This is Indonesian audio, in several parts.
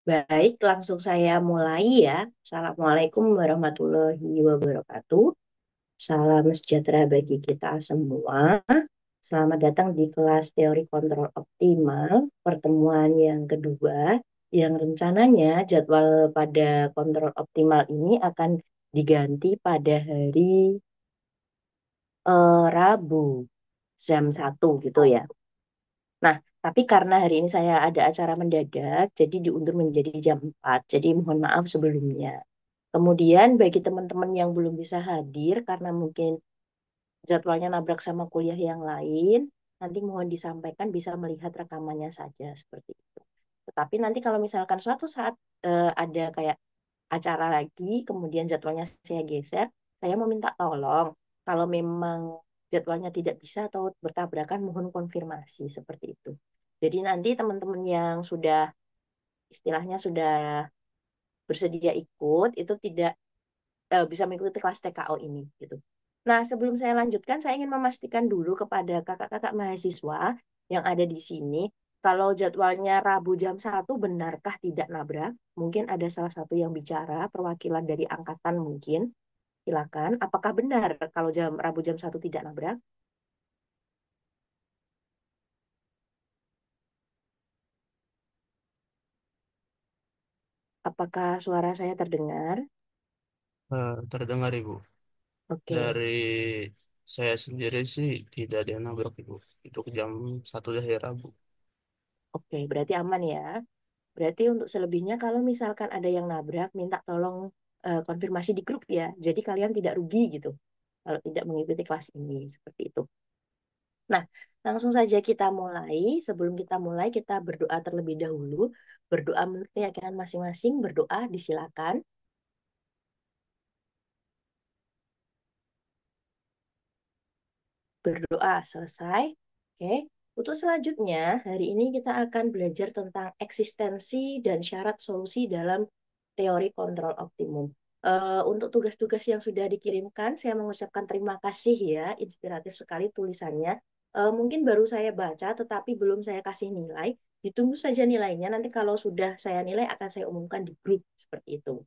Baik, langsung saya mulai ya. Assalamualaikum warahmatullahi wabarakatuh. Salam sejahtera bagi kita semua. Selamat datang di kelas teori kontrol optimal, pertemuan yang kedua, yang rencananya jadwal pada kontrol optimal ini akan diganti pada hari Rabu jam 1 gitu ya. Nah, tapi karena hari ini saya ada acara mendadak, jadi diundur menjadi jam 4. Jadi mohon maaf sebelumnya. Kemudian bagi teman-teman yang belum bisa hadir karena mungkin jadwalnya nabrak sama kuliah yang lain, nanti mohon disampaikan bisa melihat rekamannya saja seperti itu. Tetapi nanti kalau misalkan suatu saat ada kayak acara lagi, kemudian jadwalnya saya geser, saya mau minta tolong. Kalau memang jadwalnya tidak bisa atau bertabrakan, mohon konfirmasi seperti itu. Jadi nanti teman-teman yang sudah istilahnya sudah bersedia ikut itu tidak bisa mengikuti kelas TKO ini gitu. Nah, sebelum saya lanjutkan, saya ingin memastikan dulu kepada kakak-kakak mahasiswa yang ada di sini, kalau jadwalnya Rabu jam 1 benarkah tidak nabrak? Mungkin ada salah satu yang bicara, perwakilan dari angkatan mungkin. Silakan, apakah benar kalau Rabu jam 1 tidak nabrak? Apakah suara saya terdengar? Terdengar Ibu. Oke, Dari saya sendiri sih tidak ada yang nabrak Ibu. Untuk jam 1 dari Rabu. oke, berarti aman ya. Berarti untuk selebihnya kalau misalkan ada yang nabrak, minta tolong konfirmasi di grup ya. Jadi kalian tidak rugi gitu kalau tidak mengikuti kelas ini seperti itu. Nah, langsung saja kita mulai. Sebelum kita mulai, kita berdoa terlebih dahulu. Berdoa menurut keyakinan masing-masing, berdoa disilakan. Berdoa selesai. Oke. Untuk selanjutnya, hari ini kita akan belajar tentang eksistensi dan syarat solusi dalam teori kontrol optimum. Untuk tugas-tugas yang sudah dikirimkan, saya mengucapkan terima kasih ya, inspiratif sekali tulisannya. Mungkin baru saya baca, tetapi belum saya kasih nilai. Ditunggu saja nilainya, nanti kalau sudah saya nilai akan saya umumkan di grup, seperti itu.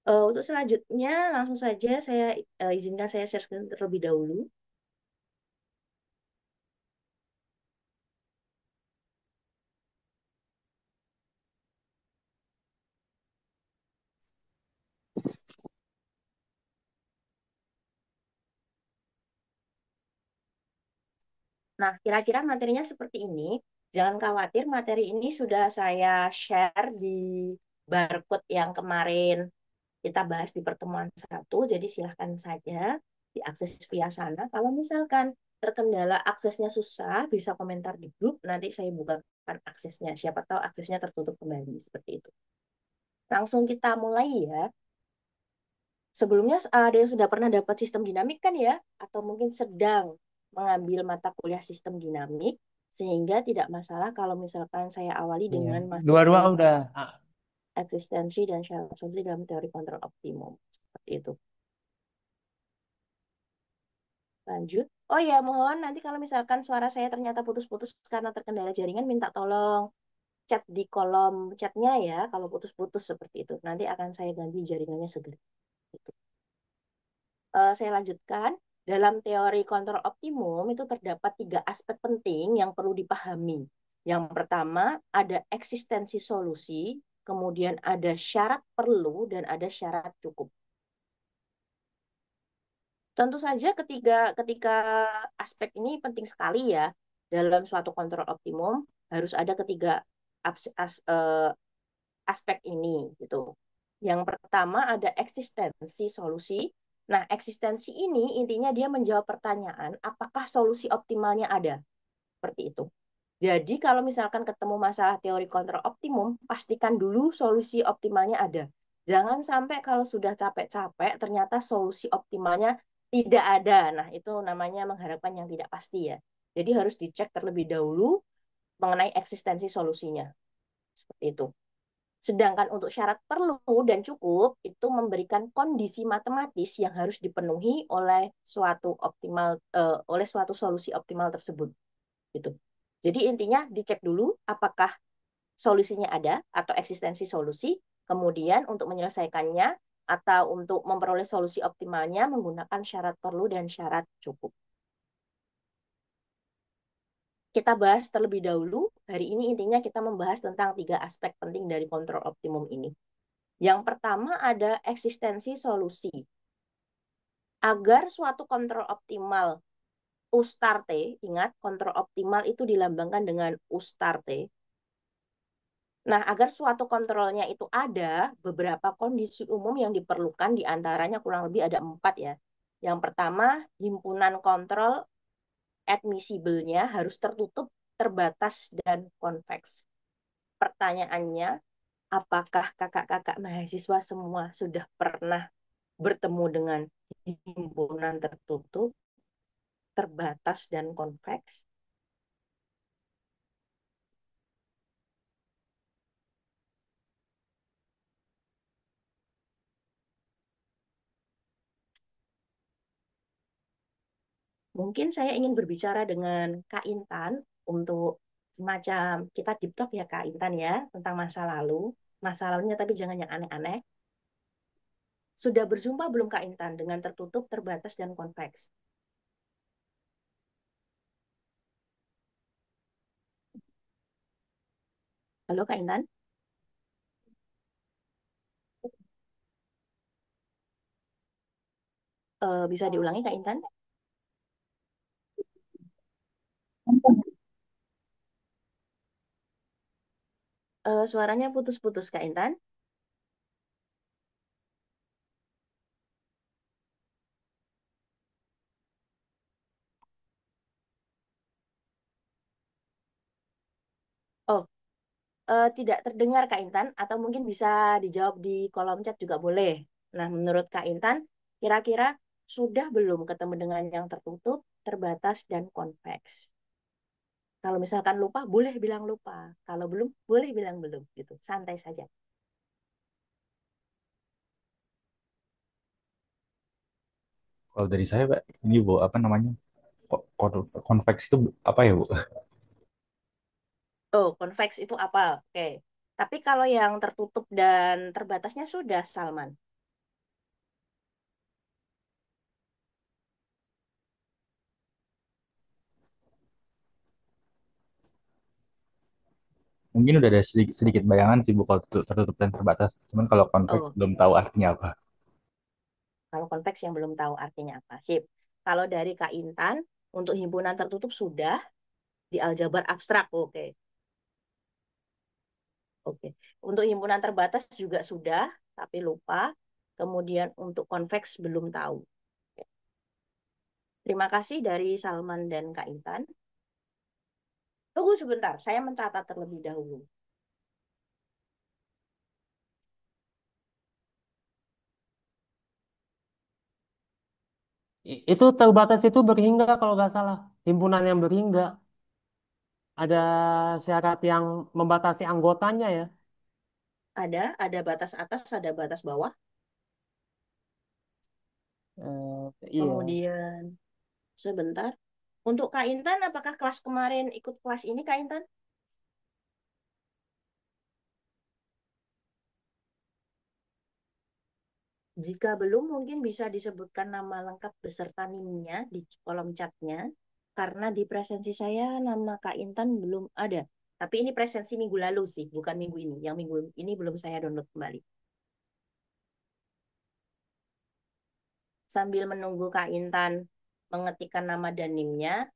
Untuk selanjutnya, langsung saja saya izinkan saya share screen terlebih dahulu. Nah, kira-kira materinya seperti ini. Jangan khawatir, materi ini sudah saya share di barcode yang kemarin kita bahas di pertemuan 1. Jadi silahkan saja diakses via sana. Kalau misalkan terkendala aksesnya susah, bisa komentar di grup. Nanti saya bukakan aksesnya. Siapa tahu aksesnya tertutup kembali. Seperti itu. Langsung kita mulai ya. Sebelumnya ada yang sudah pernah dapat sistem dinamik kan ya? Atau mungkin sedang mengambil mata kuliah sistem dinamik, sehingga tidak masalah kalau misalkan saya awali Iya. dengan masuk Dua-dua tentang udah. eksistensi dan syarat solusi dalam teori kontrol optimum. Seperti itu. Lanjut. Oh ya, mohon nanti kalau misalkan suara saya ternyata putus-putus karena terkendala jaringan, minta tolong chat di kolom chatnya ya, kalau putus-putus seperti itu. Nanti akan saya ganti jaringannya segera. Gitu. Saya lanjutkan. Dalam teori kontrol optimum itu terdapat 3 aspek penting yang perlu dipahami. Yang pertama ada eksistensi solusi, kemudian ada syarat perlu, dan ada syarat cukup. Tentu saja ketika aspek ini penting sekali ya dalam suatu kontrol optimum harus ada ketiga aspek ini gitu. Yang pertama ada eksistensi solusi. Nah, eksistensi ini intinya dia menjawab pertanyaan apakah solusi optimalnya ada. Seperti itu. Jadi kalau misalkan ketemu masalah teori kontrol optimum, pastikan dulu solusi optimalnya ada. Jangan sampai kalau sudah capek-capek ternyata solusi optimalnya tidak ada. Nah, itu namanya mengharapkan yang tidak pasti ya. Jadi harus dicek terlebih dahulu mengenai eksistensi solusinya. Seperti itu. Sedangkan untuk syarat perlu dan cukup itu memberikan kondisi matematis yang harus dipenuhi oleh suatu solusi optimal tersebut gitu. Jadi intinya dicek dulu apakah solusinya ada atau eksistensi solusi, kemudian untuk menyelesaikannya atau untuk memperoleh solusi optimalnya menggunakan syarat perlu dan syarat cukup. Kita bahas terlebih dahulu, hari ini intinya kita membahas tentang tiga aspek penting dari kontrol optimum ini. Yang pertama ada eksistensi solusi. Agar suatu kontrol optimal U star T, ingat kontrol optimal itu dilambangkan dengan U star T. Nah, agar suatu kontrolnya itu ada, beberapa kondisi umum yang diperlukan diantaranya kurang lebih ada 4 ya. Yang pertama, himpunan kontrol admissible-nya harus tertutup, terbatas, dan konveks. Pertanyaannya, apakah kakak-kakak mahasiswa semua sudah pernah bertemu dengan himpunan tertutup, terbatas, dan konveks? Mungkin saya ingin berbicara dengan Kak Intan untuk semacam kita deep talk ya Kak Intan ya tentang masa lalu. Masa lalunya tapi jangan yang aneh-aneh. Sudah berjumpa belum Kak Intan dengan tertutup, terbatas, dan konveks? Halo Kak Intan. Bisa diulangi Kak Intan? Suaranya putus-putus Kak Intan. Oh, tidak terdengar Kak Intan atau mungkin bisa dijawab di kolom chat juga boleh. Nah, menurut Kak Intan, kira-kira sudah belum ketemu dengan yang tertutup, terbatas, dan konveks? Kalau misalkan lupa, boleh bilang lupa. Kalau belum, boleh bilang belum. Gitu, santai saja. Kalau dari saya, Pak, ini Bu, apa namanya? Konveks itu apa ya, Bu? Oh, konveks itu apa? Oke. Tapi kalau yang tertutup dan terbatasnya sudah, Salman. Mungkin udah ada sedikit, sedikit bayangan sih, Bu, kalau tertutup dan terbatas. Cuman kalau konveks Oh, belum tahu artinya apa. kalau konveks yang belum tahu artinya apa. Sip. Kalau dari Kak Intan, untuk himpunan tertutup sudah, di aljabar abstrak. Oke. Oke. Untuk himpunan terbatas juga sudah, tapi lupa. Kemudian untuk konveks belum tahu. Oke. Terima kasih dari Salman dan Kak Intan. Tunggu sebentar, saya mencatat terlebih dahulu. Itu terbatas itu berhingga kalau nggak salah. Himpunan yang berhingga. Ada syarat yang membatasi anggotanya ya. Ada batas atas, ada batas bawah. Iya. Kemudian sebentar. Untuk Kak Intan, apakah kelas kemarin ikut kelas ini Kak Intan? Jika belum, mungkin bisa disebutkan nama lengkap beserta NIM-nya di kolom chatnya. Karena di presensi saya nama Kak Intan belum ada. Tapi ini presensi minggu lalu sih, bukan minggu ini. Yang minggu ini belum saya download kembali. Sambil menunggu Kak Intan mengetikkan nama dan NIM-nya.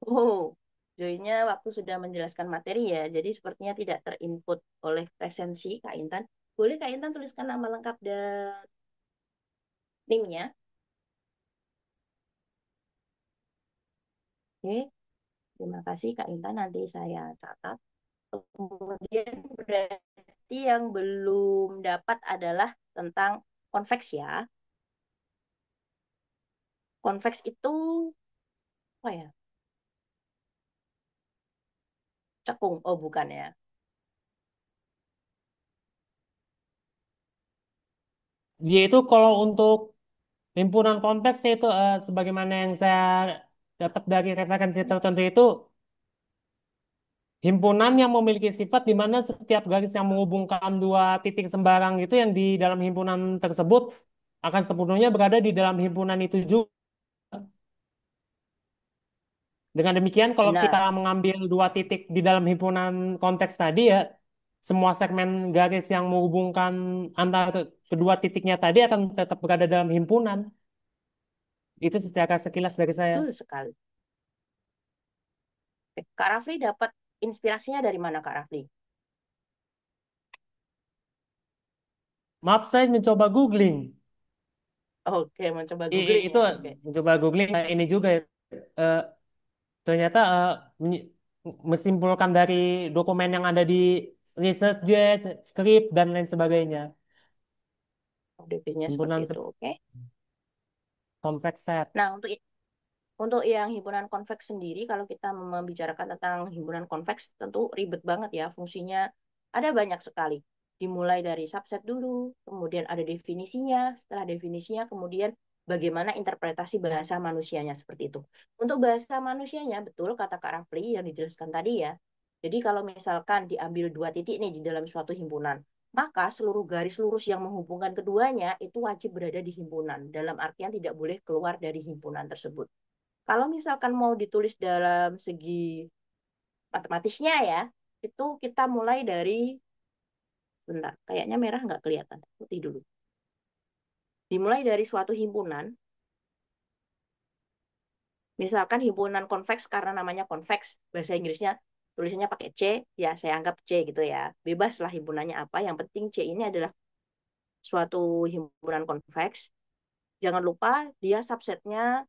Oh, joinnya waktu sudah menjelaskan materi ya. Jadi sepertinya tidak terinput oleh presensi Kak Intan. Boleh Kak Intan tuliskan nama lengkap dan NIM-nya. Oke, terima kasih Kak Intan. Nanti saya catat. Kemudian berarti yang belum dapat adalah tentang konveks ya. Konveks itu apa ya? Cekung. Oh, bukan ya. Dia itu kalau untuk himpunan konteks itu sebagaimana yang saya dapat dari referensi tertentu itu himpunan yang memiliki sifat di mana setiap garis yang menghubungkan dua titik sembarang itu yang di dalam himpunan tersebut akan sepenuhnya berada di dalam himpunan itu juga. Dengan demikian, kalau kita Benar. mengambil dua titik di dalam himpunan konteks tadi ya, semua segmen garis yang menghubungkan antara kedua titiknya tadi akan tetap berada dalam himpunan. Itu secara sekilas dari saya. Betul sekali. Oke, Kak Rafli dapat inspirasinya dari mana, Kak Rafli? Maaf, saya mencoba googling. Oke, mencoba googling Itu ya. Oke. mencoba googling ini juga ya. Eh, ternyata menyimpulkan dari dokumen yang ada di ResearchGate, script, dan lain sebagainya. DP-nya seperti Himpunan itu. Oke. convex set. Nah, untuk yang himpunan konveks sendiri, kalau kita membicarakan tentang himpunan konveks, tentu ribet banget ya fungsinya. Ada banyak sekali. Dimulai dari subset dulu, kemudian ada definisinya, setelah definisinya kemudian bagaimana interpretasi bahasa manusianya seperti itu. Untuk bahasa manusianya, betul kata Kak Rafli yang dijelaskan tadi ya. Jadi kalau misalkan diambil dua titik nih di dalam suatu himpunan, maka seluruh garis lurus yang menghubungkan keduanya itu wajib berada di himpunan. Dalam artian tidak boleh keluar dari himpunan tersebut. Kalau misalkan mau ditulis dalam segi matematisnya ya, itu kita mulai dari, bentar, kayaknya merah nggak kelihatan, putih dulu. Dimulai dari suatu himpunan, misalkan himpunan konveks karena namanya konveks, bahasa Inggrisnya tulisannya pakai C, ya saya anggap C gitu ya. Bebas lah himpunannya apa, yang penting C ini adalah suatu himpunan konveks. Jangan lupa dia subsetnya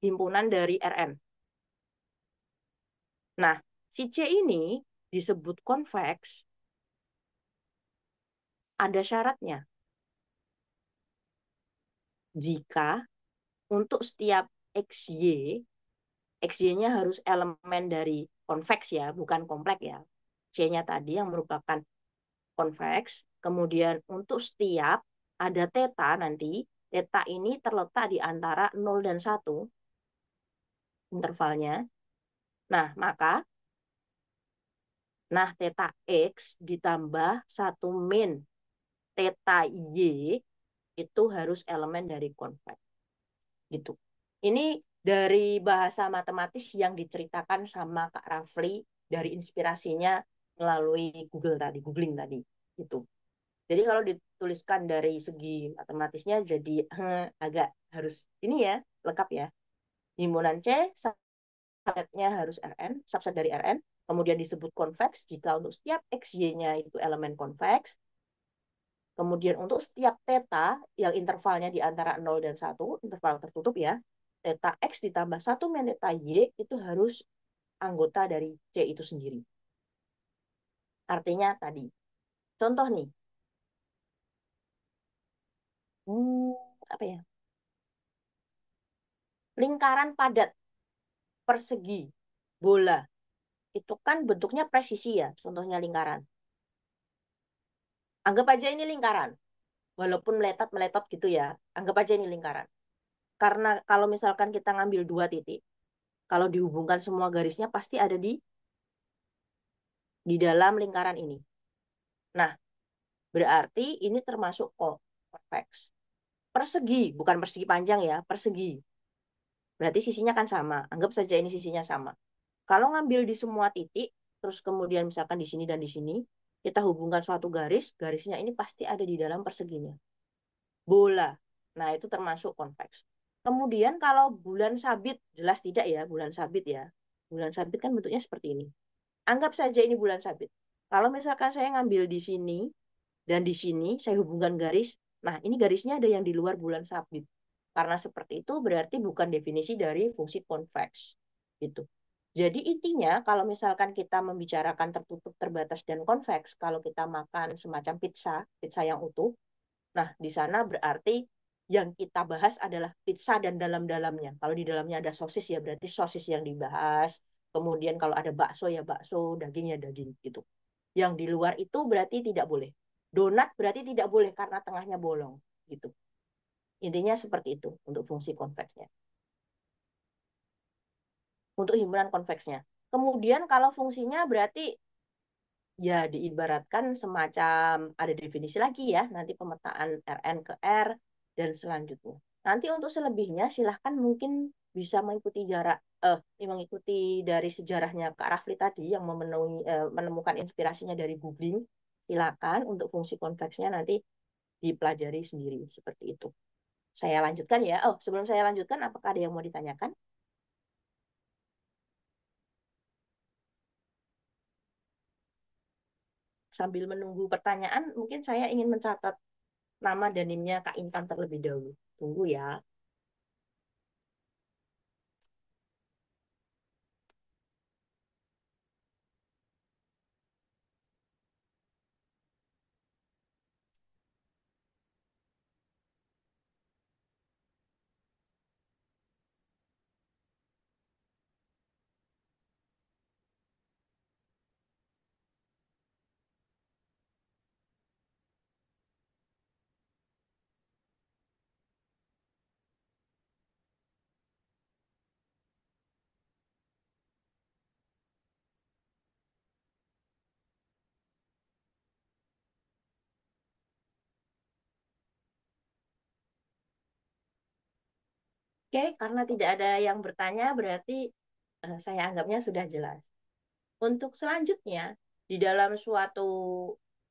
himpunan dari Rn. Nah, si C ini disebut konveks ada syaratnya. Jika untuk setiap XY, XY-nya harus elemen dari konveks ya, bukan kompleks ya. C-nya tadi yang merupakan konveks. Kemudian untuk setiap ada theta nanti, theta ini terletak di antara 0 dan 1 intervalnya. Nah, maka theta X ditambah 1 min theta Y itu harus elemen dari konveks. Gitu. Ini dari bahasa matematis yang diceritakan sama Kak Rafli dari inspirasinya melalui googling tadi, gitu. Jadi kalau dituliskan dari segi matematisnya jadi agak harus ini ya, lengkap ya. Himpunan C, subsetnya harus Rn, subset dari Rn, kemudian disebut konveks jika untuk setiap XY-nya itu elemen konveks. Kemudian untuk setiap theta yang intervalnya di antara 0 dan 1, interval tertutup ya, theta X ditambah 1 min theta Y itu harus anggota dari C itu sendiri. Artinya tadi, contoh nih, apa ya? Lingkaran padat persegi bola itu kan bentuknya presisi ya, contohnya lingkaran. Anggap aja ini lingkaran, walaupun meletot-meletot gitu ya, anggap aja ini lingkaran. Karena kalau misalkan kita ngambil dua titik, kalau dihubungkan semua garisnya pasti ada di dalam lingkaran ini. Nah, berarti ini termasuk konveks. Persegi, bukan persegi panjang ya, persegi. Berarti sisinya kan sama. Anggap saja ini sisinya sama. Kalau ngambil di semua titik, terus kemudian misalkan di sini dan di sini, kita hubungkan suatu garis, garisnya ini pasti ada di dalam perseginya. Bola. Nah, itu termasuk konveks. Kemudian kalau bulan sabit, jelas tidak ya, bulan sabit ya. Bulan sabit kan bentuknya seperti ini. Anggap saja ini bulan sabit. Kalau misalkan saya ngambil di sini, dan di sini saya hubungkan garis. Nah, ini garisnya ada yang di luar bulan sabit. Karena seperti itu berarti bukan definisi dari fungsi konveks. Gitu. Jadi intinya kalau misalkan kita membicarakan tertutup, terbatas, dan konveks, kalau kita makan semacam pizza, pizza yang utuh, nah di sana berarti yang kita bahas adalah pizza dan dalam-dalamnya. Kalau di dalamnya ada sosis ya berarti sosis yang dibahas. Kemudian kalau ada bakso ya bakso, daging ya daging gitu. Yang di luar itu berarti tidak boleh. Donat berarti tidak boleh karena tengahnya bolong gitu. Intinya seperti itu untuk fungsi konveksnya. Untuk himpunan konveksnya. Kemudian kalau fungsinya berarti ya diibaratkan semacam ada definisi lagi ya, nanti pemetaan Rn ke R dan selanjutnya. Nanti untuk selebihnya silahkan mungkin bisa mengikuti mengikuti dari sejarahnya Kak Rafli tadi yang menemukan inspirasinya dari googling. Silakan untuk fungsi konveksnya nanti dipelajari sendiri seperti itu. Saya lanjutkan ya. Oh, sebelum saya lanjutkan, apakah ada yang mau ditanyakan? Sambil menunggu pertanyaan, mungkin saya ingin mencatat nama dan NIM-nya Kak Intan terlebih dahulu. Tunggu ya. Oke, karena tidak ada yang bertanya, berarti saya anggapnya sudah jelas. Untuk selanjutnya, di dalam suatu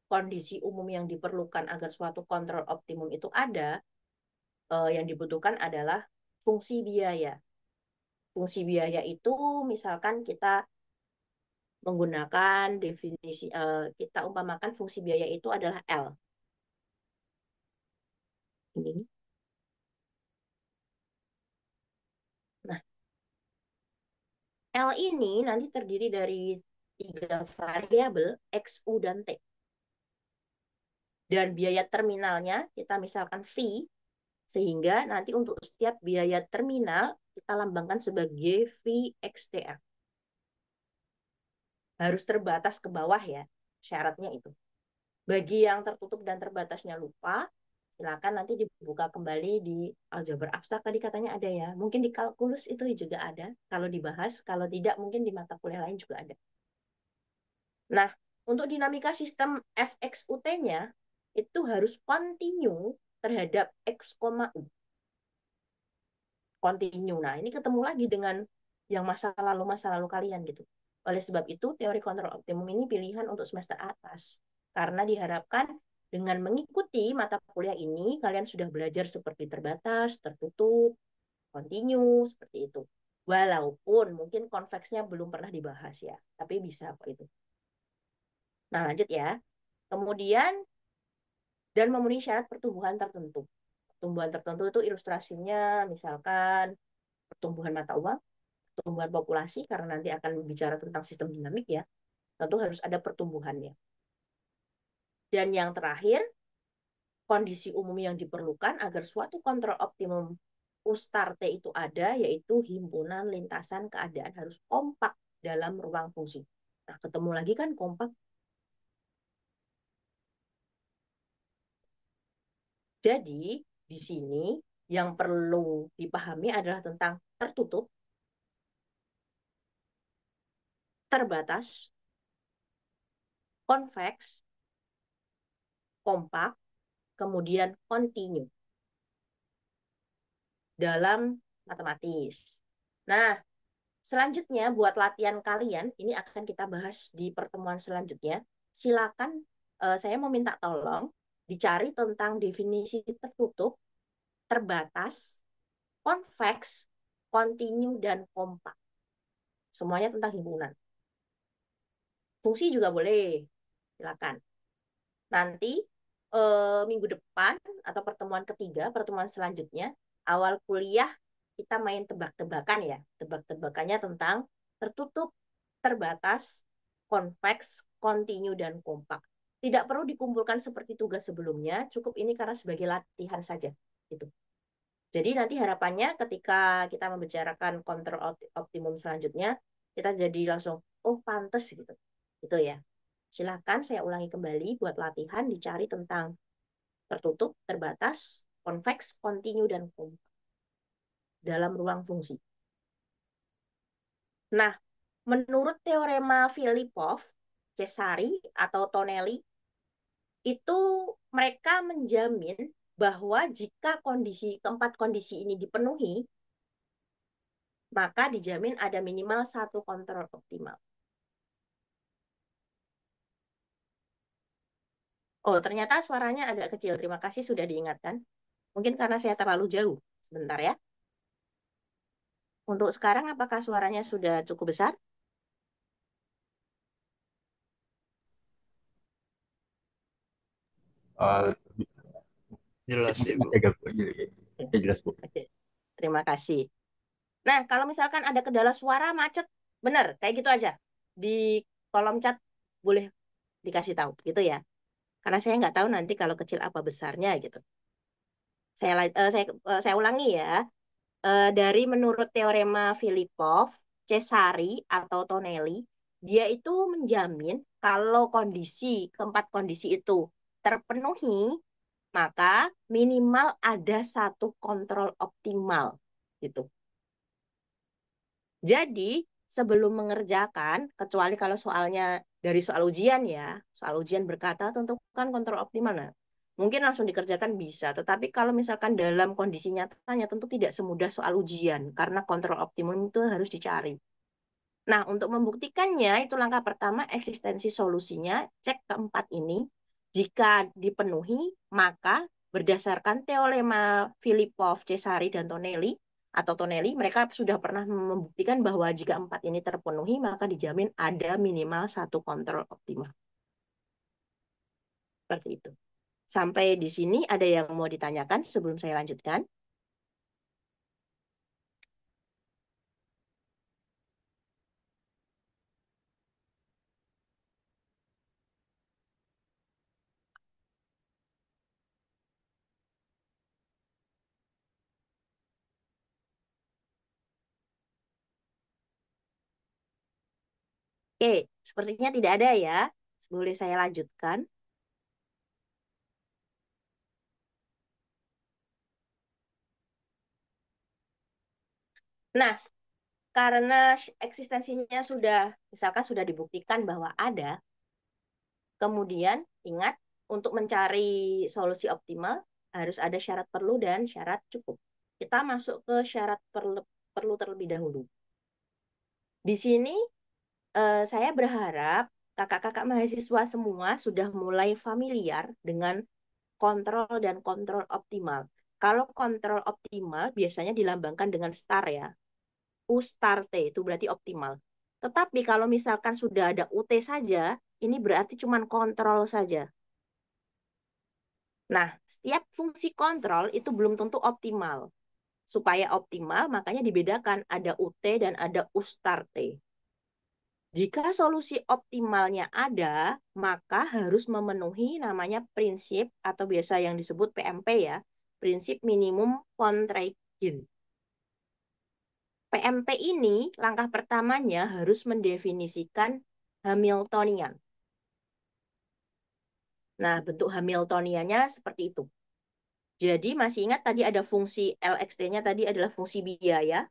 kondisi umum yang diperlukan agar suatu kontrol optimum itu ada, yang dibutuhkan adalah fungsi biaya. Fungsi biaya itu misalkan kita menggunakan definisi, kita umpamakan fungsi biaya itu adalah L. Ini. Nah, L ini nanti terdiri dari tiga variabel X, U, dan T. Dan biaya terminalnya kita misalkan V, sehingga nanti untuk setiap biaya terminal kita lambangkan sebagai VXTR. Harus terbatas ke bawah ya, syaratnya itu. Bagi yang tertutup dan terbatasnya lupa, silakan nanti dibuka kembali di aljabar abstrak tadi katanya ada ya. Mungkin di kalkulus itu juga ada kalau dibahas, kalau tidak mungkin di mata kuliah lain juga ada. Nah, untuk dinamika sistem FXUT-nya itu harus continue terhadap X, U. Continue. Nah, ini ketemu lagi dengan yang masa lalu kalian gitu. Oleh sebab itu, teori kontrol optimum ini pilihan untuk semester atas. Karena diharapkan dengan mengikuti mata kuliah ini, kalian sudah belajar seperti terbatas, tertutup, continue, seperti itu. Walaupun mungkin konveksnya belum pernah dibahas ya, tapi bisa kok itu. Nah, lanjut ya. Kemudian, dan memenuhi syarat pertumbuhan tertentu. Pertumbuhan tertentu itu ilustrasinya misalkan pertumbuhan mata uang, pertumbuhan populasi, karena nanti akan bicara tentang sistem dinamik ya, tentu harus ada pertumbuhannya. Dan yang terakhir, kondisi umum yang diperlukan agar suatu kontrol optimum USTAR-T itu ada, yaitu himpunan lintasan keadaan harus kompak dalam ruang fungsi. Nah, ketemu lagi kan kompak. Jadi, di sini yang perlu dipahami adalah tentang tertutup, terbatas, konveks, kompak, kemudian kontinu dalam matematis. Nah, selanjutnya buat latihan kalian, ini akan kita bahas di pertemuan selanjutnya. Silakan, saya mau minta tolong dicari tentang definisi tertutup, terbatas, konveks, kontinu, dan kompak. Semuanya tentang himpunan. Fungsi juga boleh, silakan. Nanti minggu depan atau pertemuan ketiga, pertemuan selanjutnya, awal kuliah kita main tebak-tebakan ya. Tebak-tebakannya tentang tertutup, terbatas, konveks, kontinu, dan kompak. Tidak perlu dikumpulkan seperti tugas sebelumnya, cukup ini karena sebagai latihan saja. Gitu. Jadi nanti harapannya ketika kita membicarakan kontrol optimum selanjutnya, kita jadi langsung, oh pantes gitu. Gitu ya. Silakan saya ulangi kembali buat latihan dicari tentang tertutup, terbatas, konveks, kontinu, dan kompak dalam ruang fungsi. Nah, menurut teorema Filipov, Cesari atau Tonelli, itu mereka menjamin bahwa jika keempat kondisi ini dipenuhi, maka dijamin ada minimal satu kontrol optimal. Oh, ternyata suaranya agak kecil. Terima kasih sudah diingatkan. Mungkin karena saya terlalu jauh. Sebentar ya. Untuk sekarang, apakah suaranya sudah cukup besar? Eh, Jelas mungkin Ibu. masih agak ya, jelas Bu. Oke, terima kasih. Nah, kalau misalkan ada kendala suara macet, benar, kayak gitu aja. Di kolom chat boleh dikasih tahu, gitu ya. Karena saya nggak tahu nanti kalau kecil apa besarnya, gitu. Saya ulangi ya. Dari menurut teorema Filipov, Cesari atau Tonelli, dia itu menjamin kalau keempat kondisi itu terpenuhi, maka minimal ada satu kontrol optimal, gitu. Jadi, sebelum mengerjakan, kecuali kalau soalnya dari soal ujian ya, soal ujian berkata tentukan kontrol optimal. Nah, mungkin langsung dikerjakan bisa, tetapi kalau misalkan dalam kondisi nyatanya tentu tidak semudah soal ujian, karena kontrol optimum itu harus dicari. Nah, untuk membuktikannya, itu langkah pertama, eksistensi solusinya, cek keempat ini. Jika dipenuhi, maka berdasarkan teorema Filipov, Cesari, dan Tonelli, atau Tonelli, mereka sudah pernah membuktikan bahwa jika empat ini terpenuhi, maka dijamin ada minimal satu kontrol optimal. Seperti itu. Sampai di sini ada yang mau ditanyakan sebelum saya lanjutkan? Oke, sepertinya tidak ada ya. Boleh saya lanjutkan? Nah, karena eksistensinya sudah, misalkan sudah dibuktikan bahwa ada, kemudian ingat untuk mencari solusi optimal harus ada syarat perlu dan syarat cukup. Kita masuk ke syarat perlu terlebih dahulu. Di sini saya berharap kakak-kakak mahasiswa semua sudah mulai familiar dengan kontrol dan kontrol optimal. Kalau kontrol optimal biasanya dilambangkan dengan star ya. U star T itu berarti optimal. Tetapi kalau misalkan sudah ada UT saja, ini berarti cuma kontrol saja. Nah, setiap fungsi kontrol itu belum tentu optimal. Supaya optimal, makanya dibedakan ada UT dan ada U star T. Jika solusi optimalnya ada, maka harus memenuhi namanya prinsip atau biasa yang disebut PMP ya, prinsip minimum Pontryagin. PMP ini langkah pertamanya harus mendefinisikan Hamiltonian. Nah, bentuk Hamiltoniannya seperti itu. Jadi masih ingat tadi ada fungsi LXT-nya tadi adalah fungsi biaya.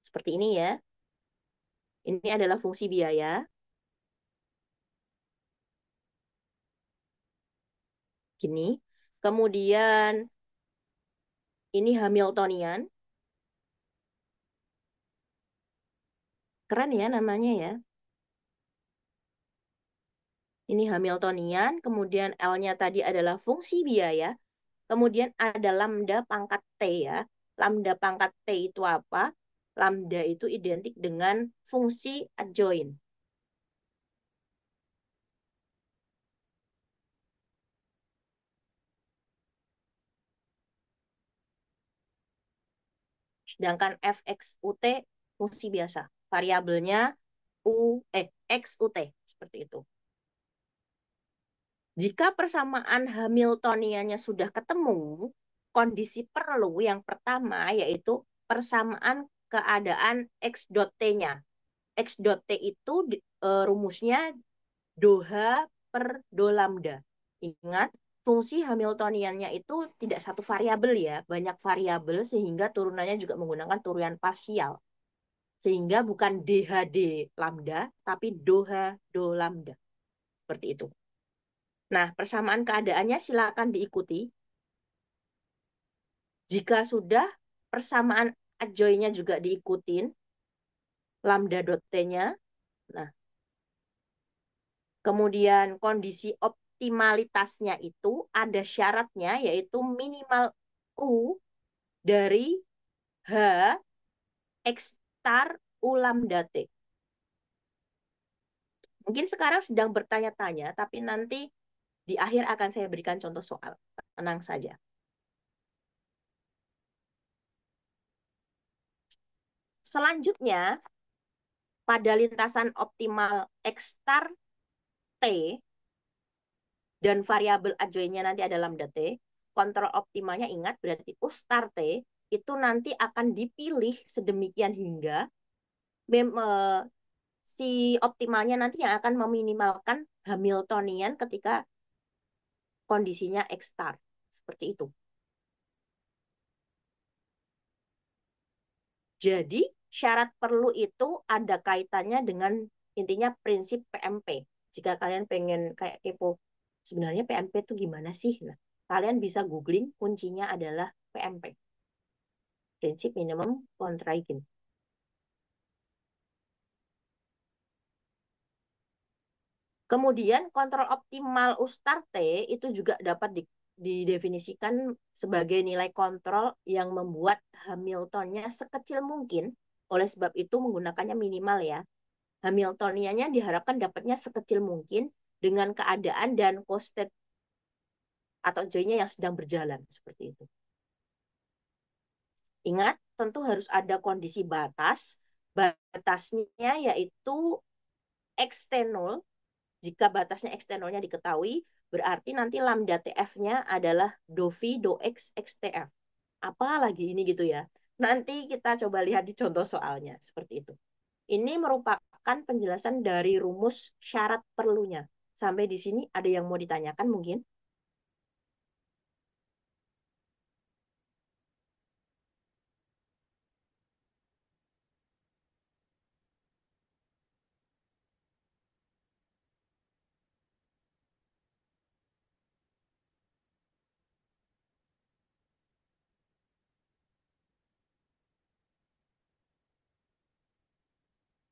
Seperti ini ya. Ini adalah fungsi biaya. Gini. Kemudian ini Hamiltonian. Keren ya namanya ya. Ini Hamiltonian. Kemudian L-nya tadi adalah fungsi biaya. Kemudian ada lambda pangkat T ya. Lambda pangkat T itu apa? Lambda itu identik dengan fungsi adjoint. Sedangkan fxut fungsi biasa. Variabelnya xut seperti itu. Jika persamaan Hamiltoniannya sudah ketemu, kondisi perlu yang pertama yaitu persamaan keadaan x dot t-nya. X dot t itu rumusnya DOH per do lambda. Ingat, fungsi Hamiltoniannya itu tidak satu variabel ya, banyak variabel sehingga turunannya juga menggunakan turunan parsial. Sehingga bukan DHD lambda, tapi DOHA do lambda. Seperti itu. Nah, persamaan keadaannya silakan diikuti. Jika sudah, persamaan adjoinnya juga diikutin, lambda dot T-nya. Nah, kemudian kondisi optimalitasnya itu ada syaratnya, yaitu minimal U dari H X star U lambda T. Mungkin sekarang sedang bertanya-tanya, tapi nanti di akhir akan saya berikan contoh soal. Tenang saja. Selanjutnya, pada lintasan optimal X star T dan variabel adjoinnya nanti ada lambda T, kontrol optimalnya ingat berarti U star T itu nanti akan dipilih sedemikian hingga si optimalnya nanti yang akan meminimalkan Hamiltonian ketika kondisinya X star. Seperti itu. Jadi syarat perlu itu ada kaitannya dengan intinya prinsip PMP. Jika kalian pengen kayak kepo, sebenarnya PMP itu gimana sih? Nah, kalian bisa googling, kuncinya adalah PMP. Prinsip minimum contraigin. Kemudian kontrol optimal U star T itu juga dapat didefinisikan sebagai nilai kontrol yang membuat Hamiltonnya sekecil mungkin. Oleh sebab itu menggunakannya minimal ya. Hamiltoniannya diharapkan dapatnya sekecil mungkin dengan keadaan dan co-state atau joinnya yang sedang berjalan seperti itu. Ingat, tentu harus ada kondisi batas. Batasnya yaitu eksternal. Jika batasnya eksternalnya diketahui, berarti nanti lambda TF-nya adalah do V do X XTF. Apa lagi ini gitu ya. Nanti kita coba lihat di contoh soalnya seperti itu. Ini merupakan penjelasan dari rumus syarat perlunya. Sampai di sini ada yang mau ditanyakan mungkin?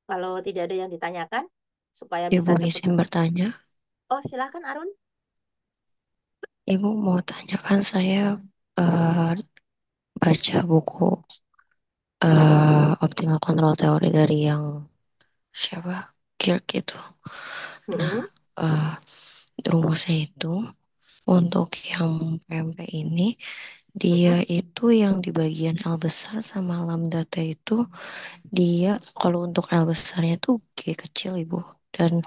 Kalau tidak ada yang ditanyakan, supaya Ibu bisa cepat. izin bertanya. Oh, silakan Arun. Ibu mau tanyakan saya eh, baca buku Optimal Control Theory dari yang siapa? Kirk itu. Nah, Mm-mm. eh, rumusnya itu untuk yang PMP ini dia Mm-mm. itu yang di bagian L besar sama lambda T itu dia kalau untuk L besarnya itu G kecil Ibu dan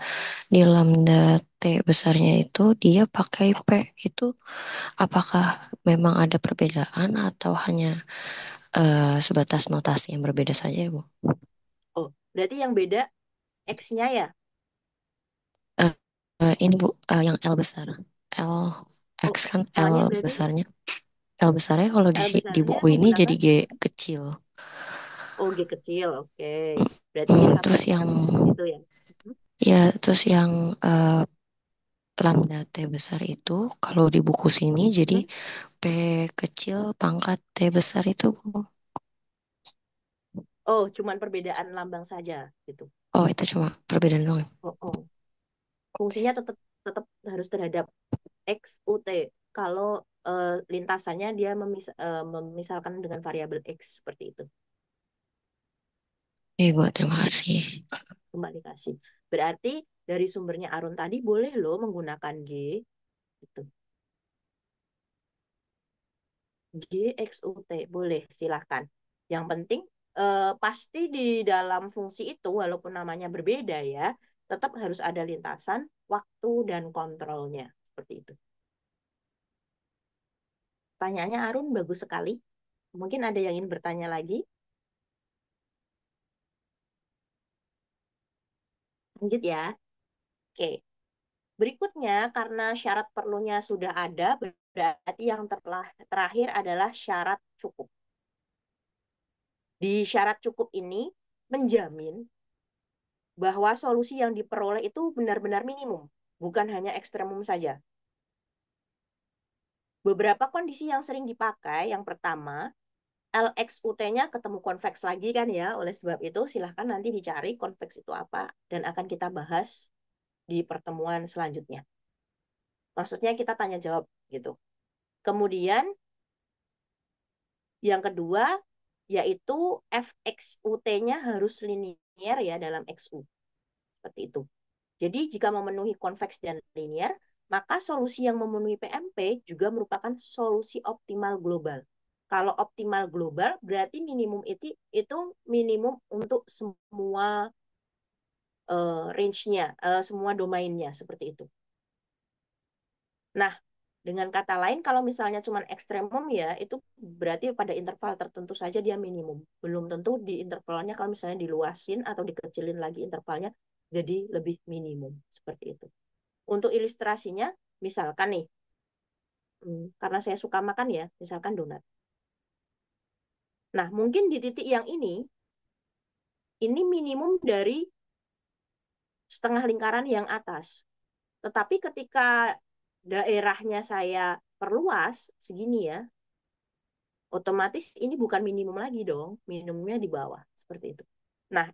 di lambda T besarnya itu dia pakai P itu apakah memang ada perbedaan atau hanya sebatas notasi yang berbeda saja Ibu? Oh, berarti yang beda X-nya ya? Eh, ini Bu yang L besar L X Oh, kan L soalnya berarti besarnya kalau L di besarnya buku ini jadi menggunakan G kecil. OG kecil. Oke. Berarti G sampai Terus yang M gitu ya? Mhm. ya terus yang lambda T besar itu kalau di buku sini jadi Mhm. P kecil pangkat T besar itu Bu. Oh, cuman perbedaan lambang saja gitu. Oh itu cuma perbedaan doang. Oh, oh. Fungsinya tetap tetap harus terhadap X, U, T. Kalau lintasannya dia memisalkan dengan variabel X seperti itu. Bu terima kasih. Kembali kasih. Berarti dari sumbernya Arun tadi boleh loh menggunakan G. Gitu. G, X, U, T. Boleh, silahkan. Yang penting pasti di dalam fungsi itu, walaupun namanya berbeda ya, tetap harus ada lintasan, waktu, dan kontrolnya. Seperti itu. Pertanyaannya Arun bagus sekali. Mungkin ada yang ingin bertanya lagi. Lanjut ya. Oke. Berikutnya, karena syarat perlunya sudah ada, berarti yang terakhir adalah syarat cukup. Di syarat cukup ini, menjamin bahwa solusi yang diperoleh itu benar-benar minimum, bukan hanya ekstremum saja. Beberapa kondisi yang sering dipakai, yang pertama, LXUT-nya ketemu konveks lagi kan ya, oleh sebab itu silahkan nanti dicari konveks itu apa, dan akan kita bahas di pertemuan selanjutnya. Maksudnya kita tanya jawab gitu. Kemudian yang kedua, yaitu FXUT-nya harus linear ya dalam XU. Seperti itu. Jadi jika memenuhi konveks dan linear, maka solusi yang memenuhi PMP juga merupakan solusi optimal global. Kalau optimal global berarti minimum itu minimum untuk semua range-nya, semua domainnya seperti itu. Nah, dengan kata lain kalau misalnya cuma ekstremum ya itu berarti pada interval tertentu saja dia minimum. Belum tentu di intervalnya kalau misalnya diluasin atau dikecilin lagi intervalnya jadi lebih minimum seperti itu. Untuk ilustrasinya, misalkan nih, karena saya suka makan ya, misalkan donat. Nah, mungkin di titik yang ini minimum dari setengah lingkaran yang atas. Tetapi ketika daerahnya saya perluas, segini ya, otomatis ini bukan minimum lagi dong, minimumnya di bawah, seperti itu. Nah,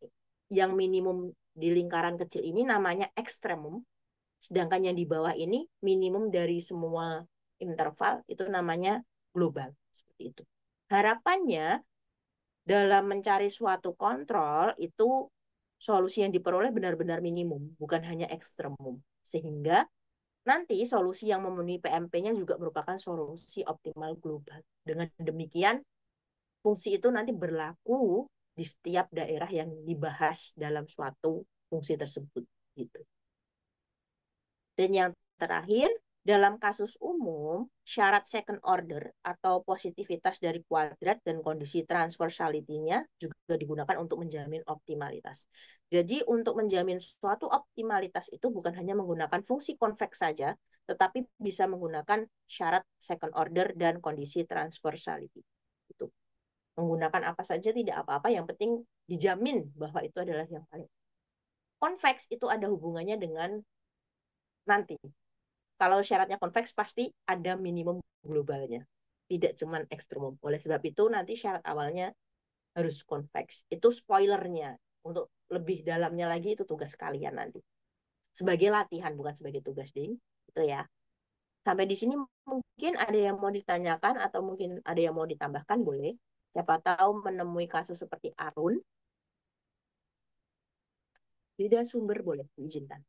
yang minimum di lingkaran kecil ini namanya ekstremum, sedangkan yang di bawah ini minimum dari semua interval itu namanya global. Seperti itu. Harapannya dalam mencari suatu kontrol itu solusi yang diperoleh benar-benar minimum, bukan hanya ekstremum. Sehingga nanti solusi yang memenuhi PMP-nya juga merupakan solusi optimal global. Dengan demikian, fungsi itu nanti berlaku di setiap daerah yang dibahas dalam suatu fungsi tersebut. Gitu. Dan yang terakhir, dalam kasus umum, syarat second order atau positivitas dari kuadrat dan kondisi transversality-nya juga digunakan untuk menjamin optimalitas. Jadi untuk menjamin suatu optimalitas itu bukan hanya menggunakan fungsi konveks saja, tetapi bisa menggunakan syarat second order dan kondisi transversality. Itu. Menggunakan apa saja tidak apa-apa, yang penting dijamin bahwa itu adalah yang paling. Konveks itu ada hubungannya dengan nanti. Kalau syaratnya konveks pasti ada minimum globalnya. Tidak cuma ekstremum. Oleh sebab itu nanti syarat awalnya harus konveks. Itu spoilernya. Untuk lebih dalamnya lagi itu tugas kalian nanti. Sebagai latihan bukan sebagai tugas, Ding. Itu ya. Sampai di sini mungkin ada yang mau ditanyakan atau mungkin ada yang mau ditambahkan boleh. Siapa tahu menemui kasus seperti Arun. Beda sumber boleh diizinkan.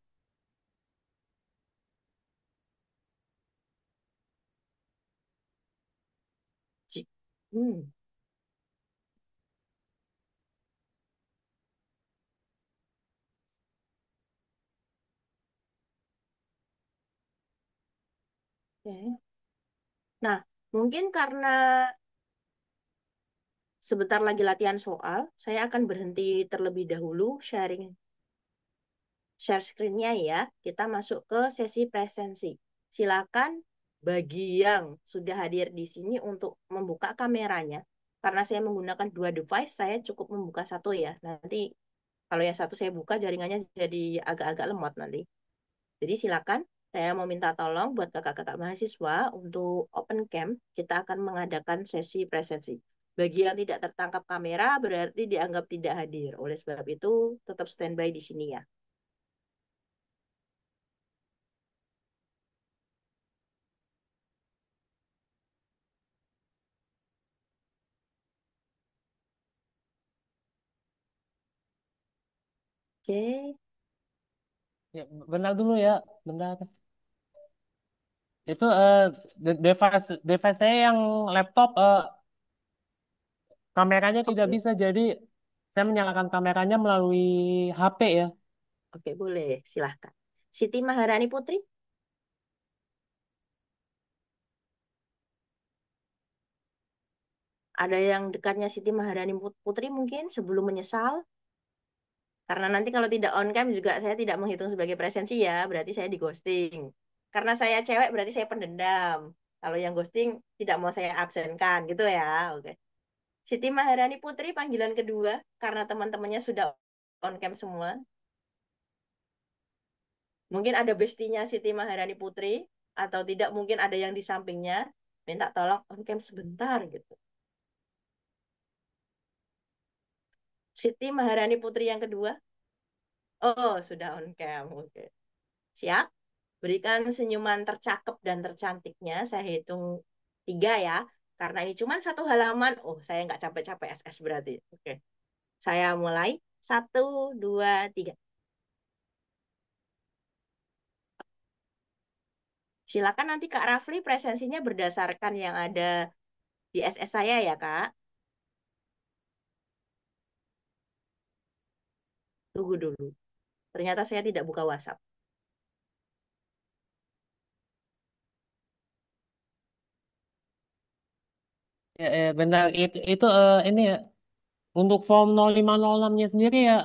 Hmm. Okay. Nah, mungkin karena sebentar lagi latihan soal, saya akan berhenti terlebih dahulu share screen-nya ya. Kita masuk ke sesi presensi. Silakan bagi yang sudah hadir di sini untuk membuka kameranya. Karena saya menggunakan dua device, saya cukup membuka satu ya. Nanti kalau yang satu saya buka, jaringannya jadi agak-agak lemot nanti. Jadi silakan, saya mau minta tolong buat kakak-kakak mahasiswa untuk open cam, kita akan mengadakan sesi presensi. Bagi yang tidak tertangkap kamera berarti dianggap tidak hadir. Oleh sebab itu, tetap standby di sini ya. Oke. Ya, bentar dulu ya, bentar. Itu device saya yang laptop kameranya tidak Oke, bisa, jadi saya menyalakan kameranya melalui HP ya. oke, boleh. Silahkan. Siti Maharani Putri, ada yang dekatnya Siti Maharani Putri mungkin sebelum menyesal? Karena nanti kalau tidak on cam juga saya tidak menghitung sebagai presensi ya, berarti saya di ghosting. Karena saya cewek berarti saya pendendam. Kalau yang ghosting tidak mau saya absenkan gitu ya. Oke. Siti Maharani Putri panggilan kedua karena teman-temannya sudah on cam semua. Mungkin ada bestinya Siti Maharani Putri atau tidak mungkin ada yang di sampingnya minta tolong on cam sebentar gitu. Siti Maharani Putri yang kedua. Oh, sudah on cam. Oke. Siap? Berikan senyuman tercakep dan tercantiknya. Saya hitung 3 ya. Karena ini cuma satu halaman. Oh, saya nggak capek-capek SS berarti. Oke. Saya mulai. 1, 2, 3. Silakan nanti Kak Rafli presensinya berdasarkan yang ada di SS saya ya, Kak. Tunggu dulu. Ternyata saya tidak buka WhatsApp. Bentar itu ini ya untuk form 0506-nya sendiri ya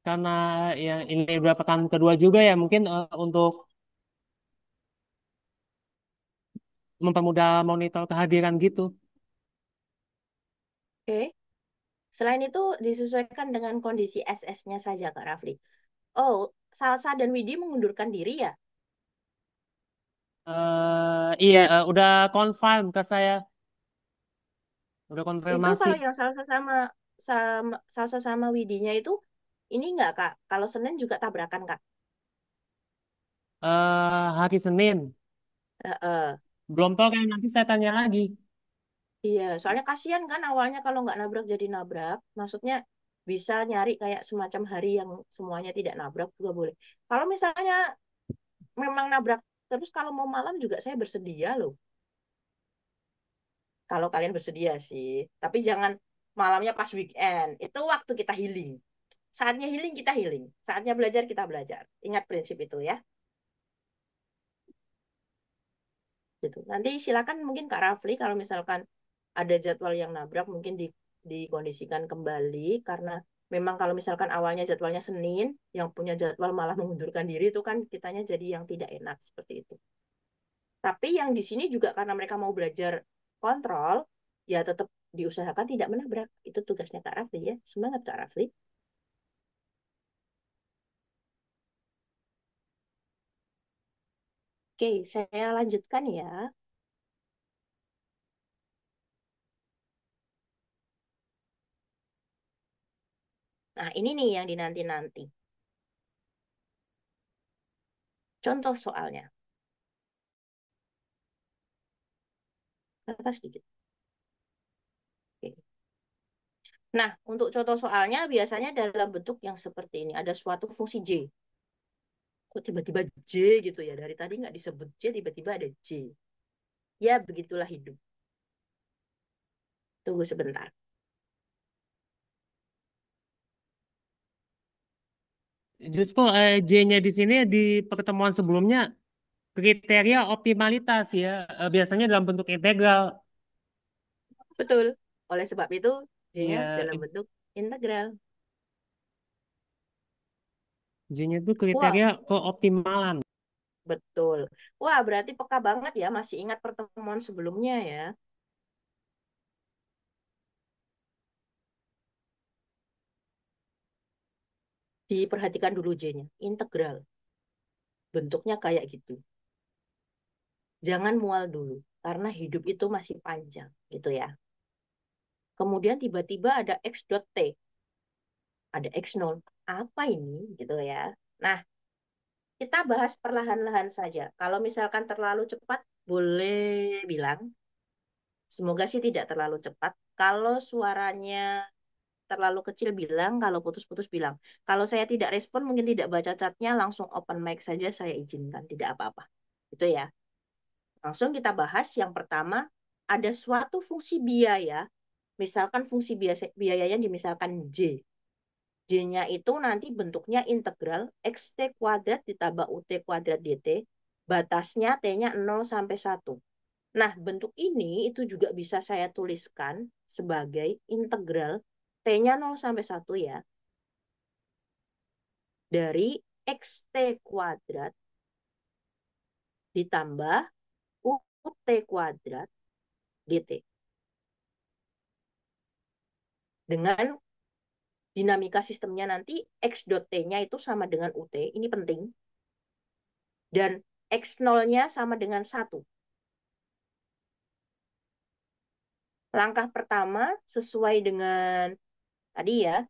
karena ya ini udah pekan kedua juga ya mungkin untuk mempermudah monitor kehadiran gitu. Oke. Selain itu disesuaikan dengan kondisi SS-nya saja, Kak Rafli. Oh, Salsa dan Widi mengundurkan diri ya? Iya udah confirm ke saya, udah Itu konfirmasi. kalau yang Salsa sama Widinya itu ini enggak, Kak? Kalau Senin juga tabrakan, Kak? Hari Senin Heeh. belum tahu kan nanti saya tanya lagi. Iya, soalnya kasihan kan awalnya kalau nggak nabrak jadi nabrak. Maksudnya bisa nyari kayak semacam hari yang semuanya tidak nabrak juga boleh. Kalau misalnya memang nabrak terus kalau mau malam juga saya bersedia loh. Kalau kalian bersedia sih. Tapi jangan malamnya pas weekend. Itu waktu kita healing. Saatnya healing kita healing. Saatnya belajar kita belajar. Ingat prinsip itu ya. Gitu. Nanti silakan mungkin Kak Rafli kalau misalkan ada jadwal yang nabrak mungkin dikondisikan kembali karena memang kalau misalkan awalnya jadwalnya Senin, yang punya jadwal malah mengundurkan diri itu kan kitanya jadi yang tidak enak seperti itu. Tapi yang di sini juga karena mereka mau belajar kontrol, ya tetap diusahakan tidak menabrak. Itu tugasnya Kak Rafli ya. Semangat Kak Rafli. Oke, saya lanjutkan ya. Nah, ini nih yang dinanti-nanti. Contoh soalnya. Atas sedikit. Oke. Nah, untuk contoh soalnya biasanya dalam bentuk yang seperti ini. Ada suatu fungsi J. Kok tiba-tiba J gitu ya? Dari tadi nggak disebut J, tiba-tiba ada J. Ya, begitulah hidup. Tunggu sebentar. Justru J-nya di sini di pertemuan sebelumnya kriteria optimalitas ya biasanya dalam bentuk integral. Betul. Oleh sebab itu, J-nya Ya, dalam bentuk integral. J-nya itu Wah, kriteria keoptimalan. betul. Wah, berarti peka banget ya. Masih ingat pertemuan sebelumnya ya. Diperhatikan dulu J-nya. Integral. Bentuknya kayak gitu. Jangan mual dulu. Karena hidup itu masih panjang. Gitu ya. Kemudian tiba-tiba ada X dot T. Ada X0. Apa ini? Gitu ya. Nah, kita bahas perlahan-lahan saja. Kalau misalkan terlalu cepat, boleh bilang. Semoga sih tidak terlalu cepat. Kalau suaranya terlalu kecil bilang, kalau putus-putus bilang. Kalau saya tidak respon, mungkin tidak baca chatnya, langsung open mic saja saya izinkan. Tidak apa-apa. Itu ya. Langsung kita bahas. Yang pertama, ada suatu fungsi biaya. Misalkan fungsi biayanya dimisalkan J. J-nya itu nanti bentuknya integral xt kuadrat ditambah ut kuadrat dt. Batasnya T-nya 0 sampai 1. Nah, bentuk ini itu juga bisa saya tuliskan sebagai integral T-nya 0 sampai 1 ya. Dari xt kuadrat ditambah ut kuadrat dt. Dengan dinamika sistemnya nanti x dot t-nya itu sama dengan ut, ini penting. Dan x0-nya sama dengan 1. Langkah pertama sesuai dengan tadi ya,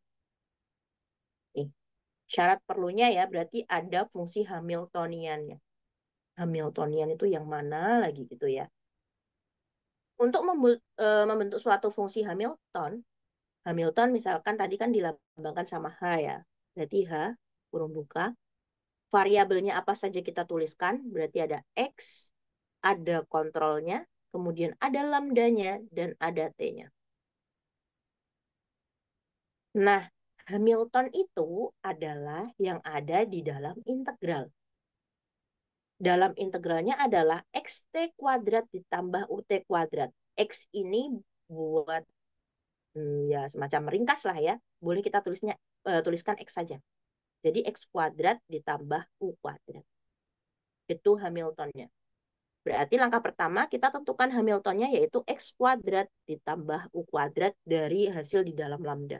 nih, syarat perlunya ya, berarti ada fungsi Hamiltoniannya. Hamiltonian itu yang mana lagi gitu ya. Untuk membentuk suatu fungsi Hamilton, Hamilton misalkan tadi kan dilambangkan sama H ya. Berarti H, kurung buka. Variabelnya apa saja kita tuliskan, berarti ada X, ada kontrolnya, kemudian ada lambdanya, dan ada T-nya. Nah, Hamilton itu adalah yang ada di dalam integral. Dalam integralnya adalah xt kuadrat ditambah ut kuadrat. X ini buat ya semacam ringkas lah ya. Boleh kita tuliskan X saja. Jadi X kuadrat ditambah U kuadrat. Itu Hamiltonnya. Berarti langkah pertama kita tentukan Hamiltonnya yaitu X kuadrat ditambah U kuadrat dari hasil di dalam lambda.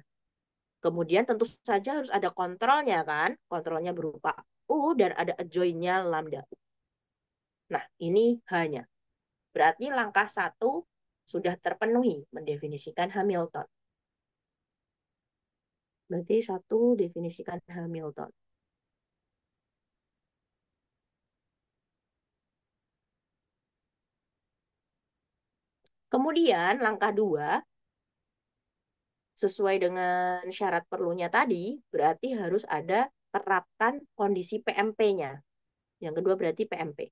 Kemudian tentu saja harus ada kontrolnya kan. Kontrolnya berupa U dan ada adjoinnya lambda U. Nah ini hanya. Berarti langkah 1 sudah terpenuhi mendefinisikan Hamilton. Berarti 1 definisikan Hamilton. Kemudian langkah 2, sesuai dengan syarat perlunya tadi, berarti harus ada terapkan kondisi PMP-nya. Yang kedua berarti PMP.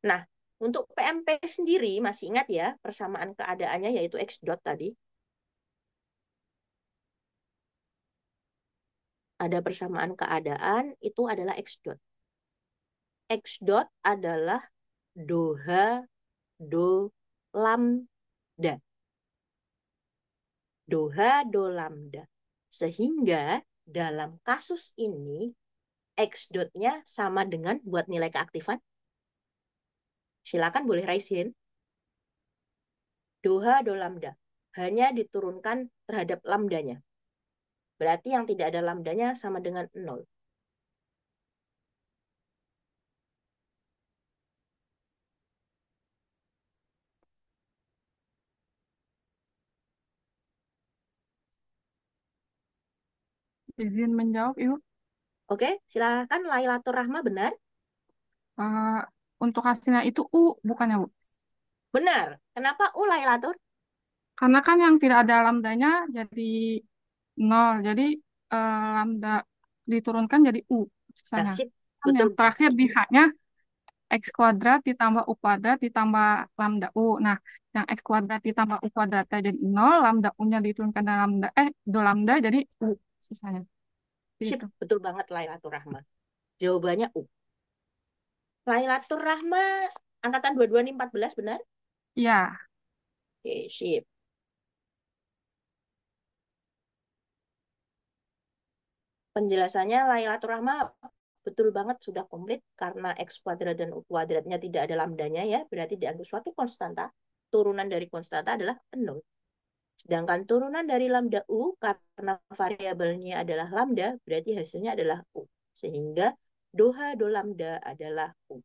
Nah, untuk PMP sendiri, masih ingat ya, persamaan keadaannya yaitu X dot tadi. Ada persamaan keadaan, itu adalah X dot. X dot adalah do H, do lambda. Do H, do lambda. Sehingga dalam kasus ini, X dot-nya sama dengan buat nilai keaktifan. Silakan boleh raise hand. Do H, do lambda. Hanya diturunkan terhadap lambdanya. Berarti yang tidak ada lambdanya sama dengan 0. Izin menjawab, Ibu. Oke, silakan Lailatur Rahma benar? Eh, untuk hasilnya itu U, bukannya, Bu? Benar. Kenapa U Lailatur? Karena kan yang tidak ada lambdanya jadi 0. Jadi lambda diturunkan jadi U Nah, sisanya. sip. Kan Betul. yang terakhir di H-nya X kuadrat ditambah U kuadrat ditambah lambda U. Nah, yang X kuadrat ditambah U kuadratnya jadi 0, lambda U-nya diturunkan dalam do lambda jadi U sisanya. Sip, Gitu. betul banget Lailatur Rahma. Jawabannya U. Lailatur Rahma angkatan 22 nih 14 benar? Iya. Oke, sip. Penjelasannya Lailatur Rahma betul banget sudah komplit karena X kuadrat dan U kuadratnya tidak ada lambdanya ya, berarti dianggap suatu konstanta. Turunan dari konstanta adalah 0. Sedangkan turunan dari lambda U karena variabelnya adalah lambda, berarti hasilnya adalah U. Sehingga do H, do lambda adalah U.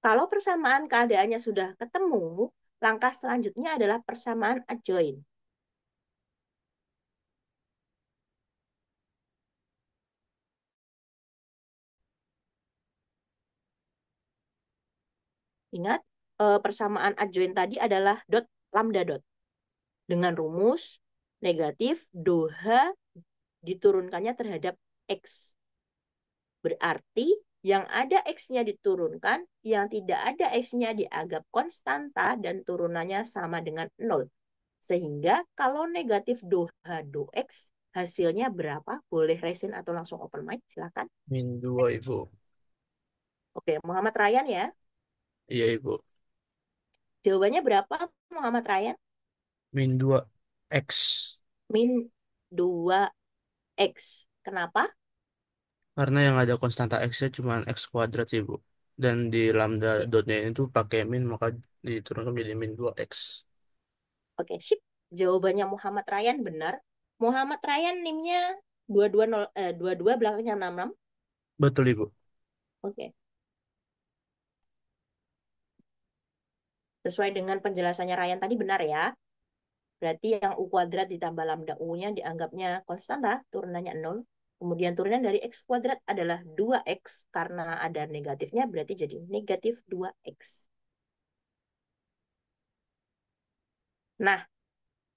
Kalau persamaan keadaannya sudah ketemu, langkah selanjutnya adalah persamaan adjoint. Ingat, persamaan adjoint tadi adalah dot lambda dot. Dengan rumus negatif do H diturunkannya terhadap X. Berarti yang ada X-nya diturunkan, yang tidak ada X-nya dianggap konstanta dan turunannya sama dengan 0. Sehingga kalau negatif do H do X, hasilnya berapa? Boleh resin atau langsung open mic, silakan. Min 2, Ibu. Oke, Muhammad Ryan ya. Iya, Ibu. Jawabannya berapa, Muhammad Ryan? Min 2 X. Min 2X. Kenapa? Karena yang ada konstanta X-nya cuma X kuadrat, Ibu. Dan di lambda dotnya ini tuh pakai min, maka diturunkan menjadi min 2x. Oke, sip. Jawabannya Muhammad Ryan benar. Muhammad Ryan NIM-nya 22 belakangnya 66. Betul, Ibu. Oke. Sesuai dengan penjelasannya Ryan tadi benar ya. Berarti yang U kuadrat ditambah lambda U-nya dianggapnya konstanta, turunannya 0. Kemudian turunan dari X kuadrat adalah 2X. Karena ada negatifnya berarti jadi negatif 2X. Nah,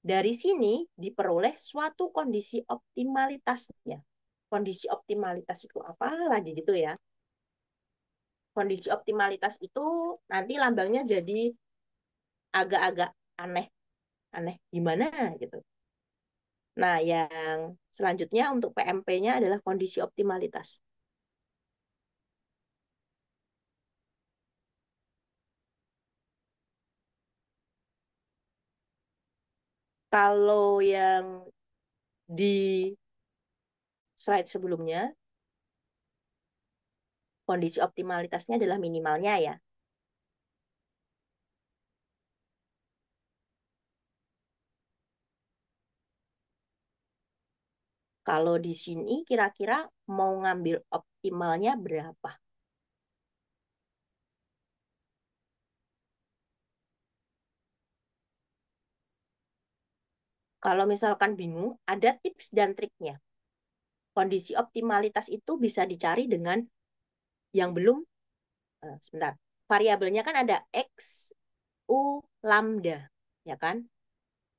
dari sini diperoleh suatu kondisi optimalitasnya. Kondisi optimalitas itu apa? Lagi gitu ya. Kondisi optimalitas itu nanti lambangnya jadi agak-agak aneh. Aneh gimana gitu. Nah, yang selanjutnya untuk PMP-nya adalah kondisi optimalitas. Kalau yang di slide sebelumnya, kondisi optimalitasnya adalah minimalnya ya. Kalau di sini kira-kira mau ngambil optimalnya berapa? Kalau misalkan bingung, ada tips dan triknya. Kondisi optimalitas itu bisa dicari dengan yang belum, sebentar. Variabelnya kan ada X, U, lambda, ya kan?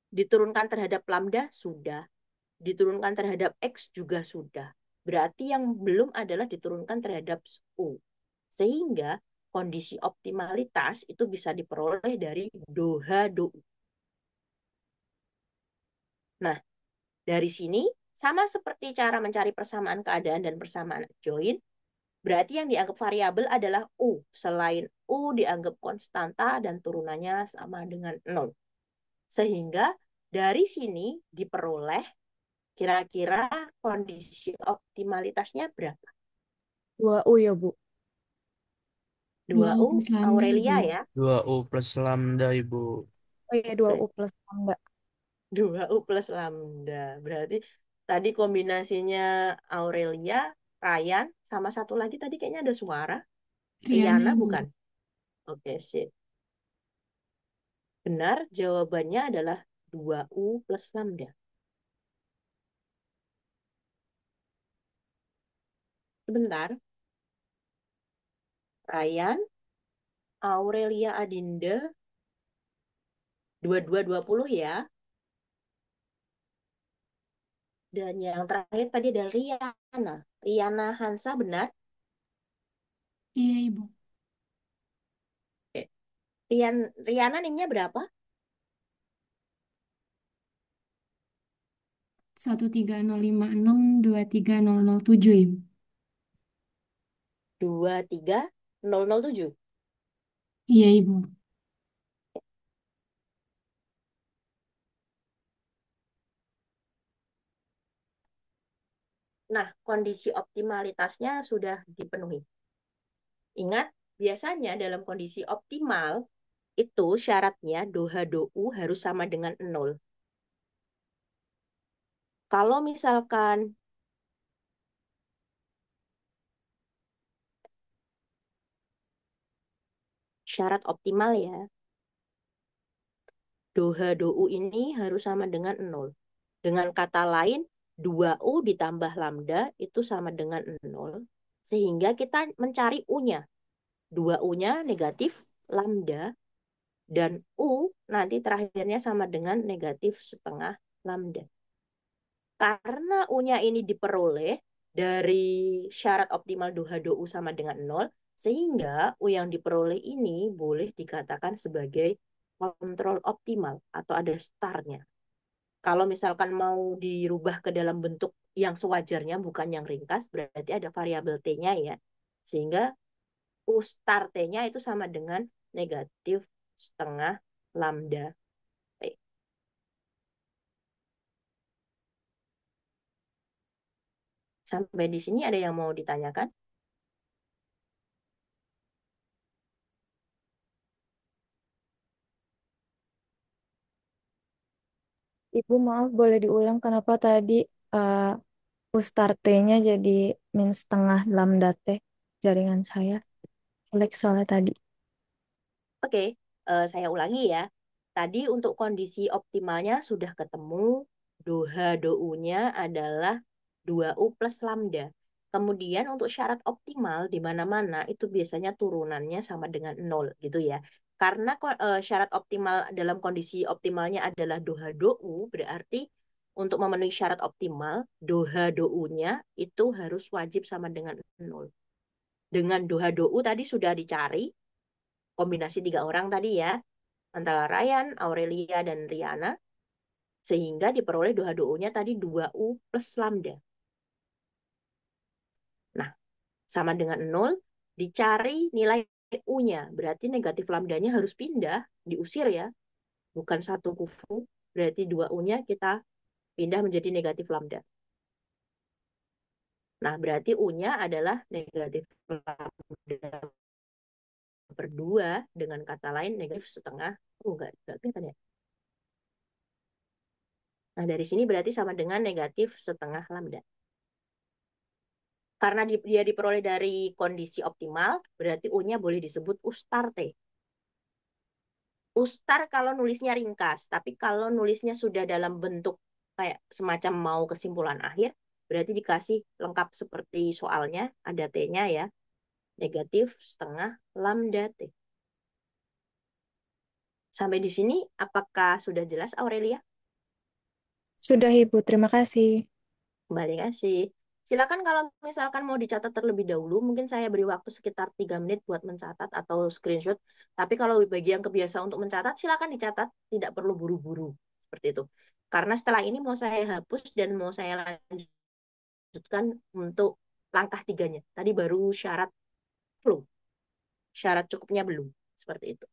Diturunkan terhadap lambda sudah, diturunkan terhadap X juga sudah. Berarti yang belum adalah diturunkan terhadap U. Sehingga kondisi optimalitas itu bisa diperoleh dari doha do. Nah, dari sini sama seperti cara mencari persamaan keadaan dan persamaan adjoin, berarti yang dianggap variabel adalah U. Selain U dianggap konstanta dan turunannya sama dengan 0. Sehingga dari sini diperoleh kira-kira kondisi optimalitasnya berapa? 2U ya, Bu. 2U 2U plus lambda, Aurelia Bu. ya. 2U plus lambda, Ibu. Oh iya, 2U plus lambda. 2U plus lambda. Berarti tadi kombinasinya Aurelia, Ryan, sama satu lagi tadi kayaknya ada suara. Riana, Riana Bu. bukan? Oke, sip. Benar, jawabannya adalah 2U plus lambda. Sebentar. Ryan, Aurelia Adinda, 2220 ya. Dan yang terakhir tadi ada Riana. Riana Hansa benar? Iya, Ibu. Oke. Riana nimnya berapa? 13056 23007, Ibu. 23007. Iya, Ibu. Nah, kondisi optimalitasnya sudah dipenuhi. Ingat, biasanya dalam kondisi optimal, itu syaratnya doha dou harus sama dengan 0. Kalau misalkan syarat optimal ya, doha dou ini harus sama dengan 0. Dengan kata lain, 2U ditambah lambda itu sama dengan 0. Sehingga kita mencari U-nya. 2U-nya negatif lambda, dan U nanti terakhirnya sama dengan negatif setengah lambda. Karena U-nya ini diperoleh dari syarat optimal doha dou sama dengan 0, sehingga U yang diperoleh ini boleh dikatakan sebagai kontrol optimal atau ada starnya. Kalau misalkan mau dirubah ke dalam bentuk yang sewajarnya, bukan yang ringkas, berarti ada variabel T-nya ya. Sehingga U star T-nya itu sama dengan negatif setengah lambda T. Sampai di sini ada yang mau ditanyakan? Ibu maaf boleh diulang kenapa tadi eh Ustar-T-nya jadi min setengah lambda T jaringan saya. Jelek soalnya tadi. Oke, saya ulangi ya. Tadi untuk kondisi optimalnya sudah ketemu. Do-nya adalah 2U plus lambda. Kemudian untuk syarat optimal di mana-mana itu biasanya turunannya sama dengan nol gitu ya. Karena syarat optimal dalam kondisi optimalnya adalah do-U, berarti untuk memenuhi syarat optimal, do-nya itu harus wajib sama dengan nol. Dengan do-U tadi sudah dicari, kombinasi tiga orang tadi ya, antara Ryan, Aurelia, dan Riana, sehingga diperoleh do-nya tadi 2U plus lambda. Nah, sama dengan nol, dicari nilai U-nya, berarti negatif lambdanya harus pindah, diusir ya, bukan satu kufu, berarti 2U-nya kita pindah menjadi negatif lambda. Nah, berarti U-nya adalah negatif lambda per 2, dengan kata lain negatif setengah, enggak kelihatan ya. Nah, dari sini berarti sama dengan negatif setengah lambda. Karena dia diperoleh dari kondisi optimal, berarti U-nya boleh disebut U star T. U star kalau nulisnya ringkas, tapi kalau nulisnya sudah dalam bentuk kayak semacam mau kesimpulan akhir, berarti dikasih lengkap seperti soalnya, ada T-nya ya, negatif setengah lambda T. Sampai di sini, apakah sudah jelas, Aurelia? Sudah Ibu, terima kasih. Kembali kasih. Silakan kalau misalkan mau dicatat terlebih dahulu, mungkin saya beri waktu sekitar 3 menit buat mencatat atau screenshot. Tapi kalau bagi yang kebiasa untuk mencatat, silakan dicatat. Tidak perlu buru-buru. Seperti itu. Karena setelah ini mau saya hapus dan mau saya lanjutkan untuk langkah tiganya. Tadi baru syarat flow. Syarat cukupnya belum. Seperti itu.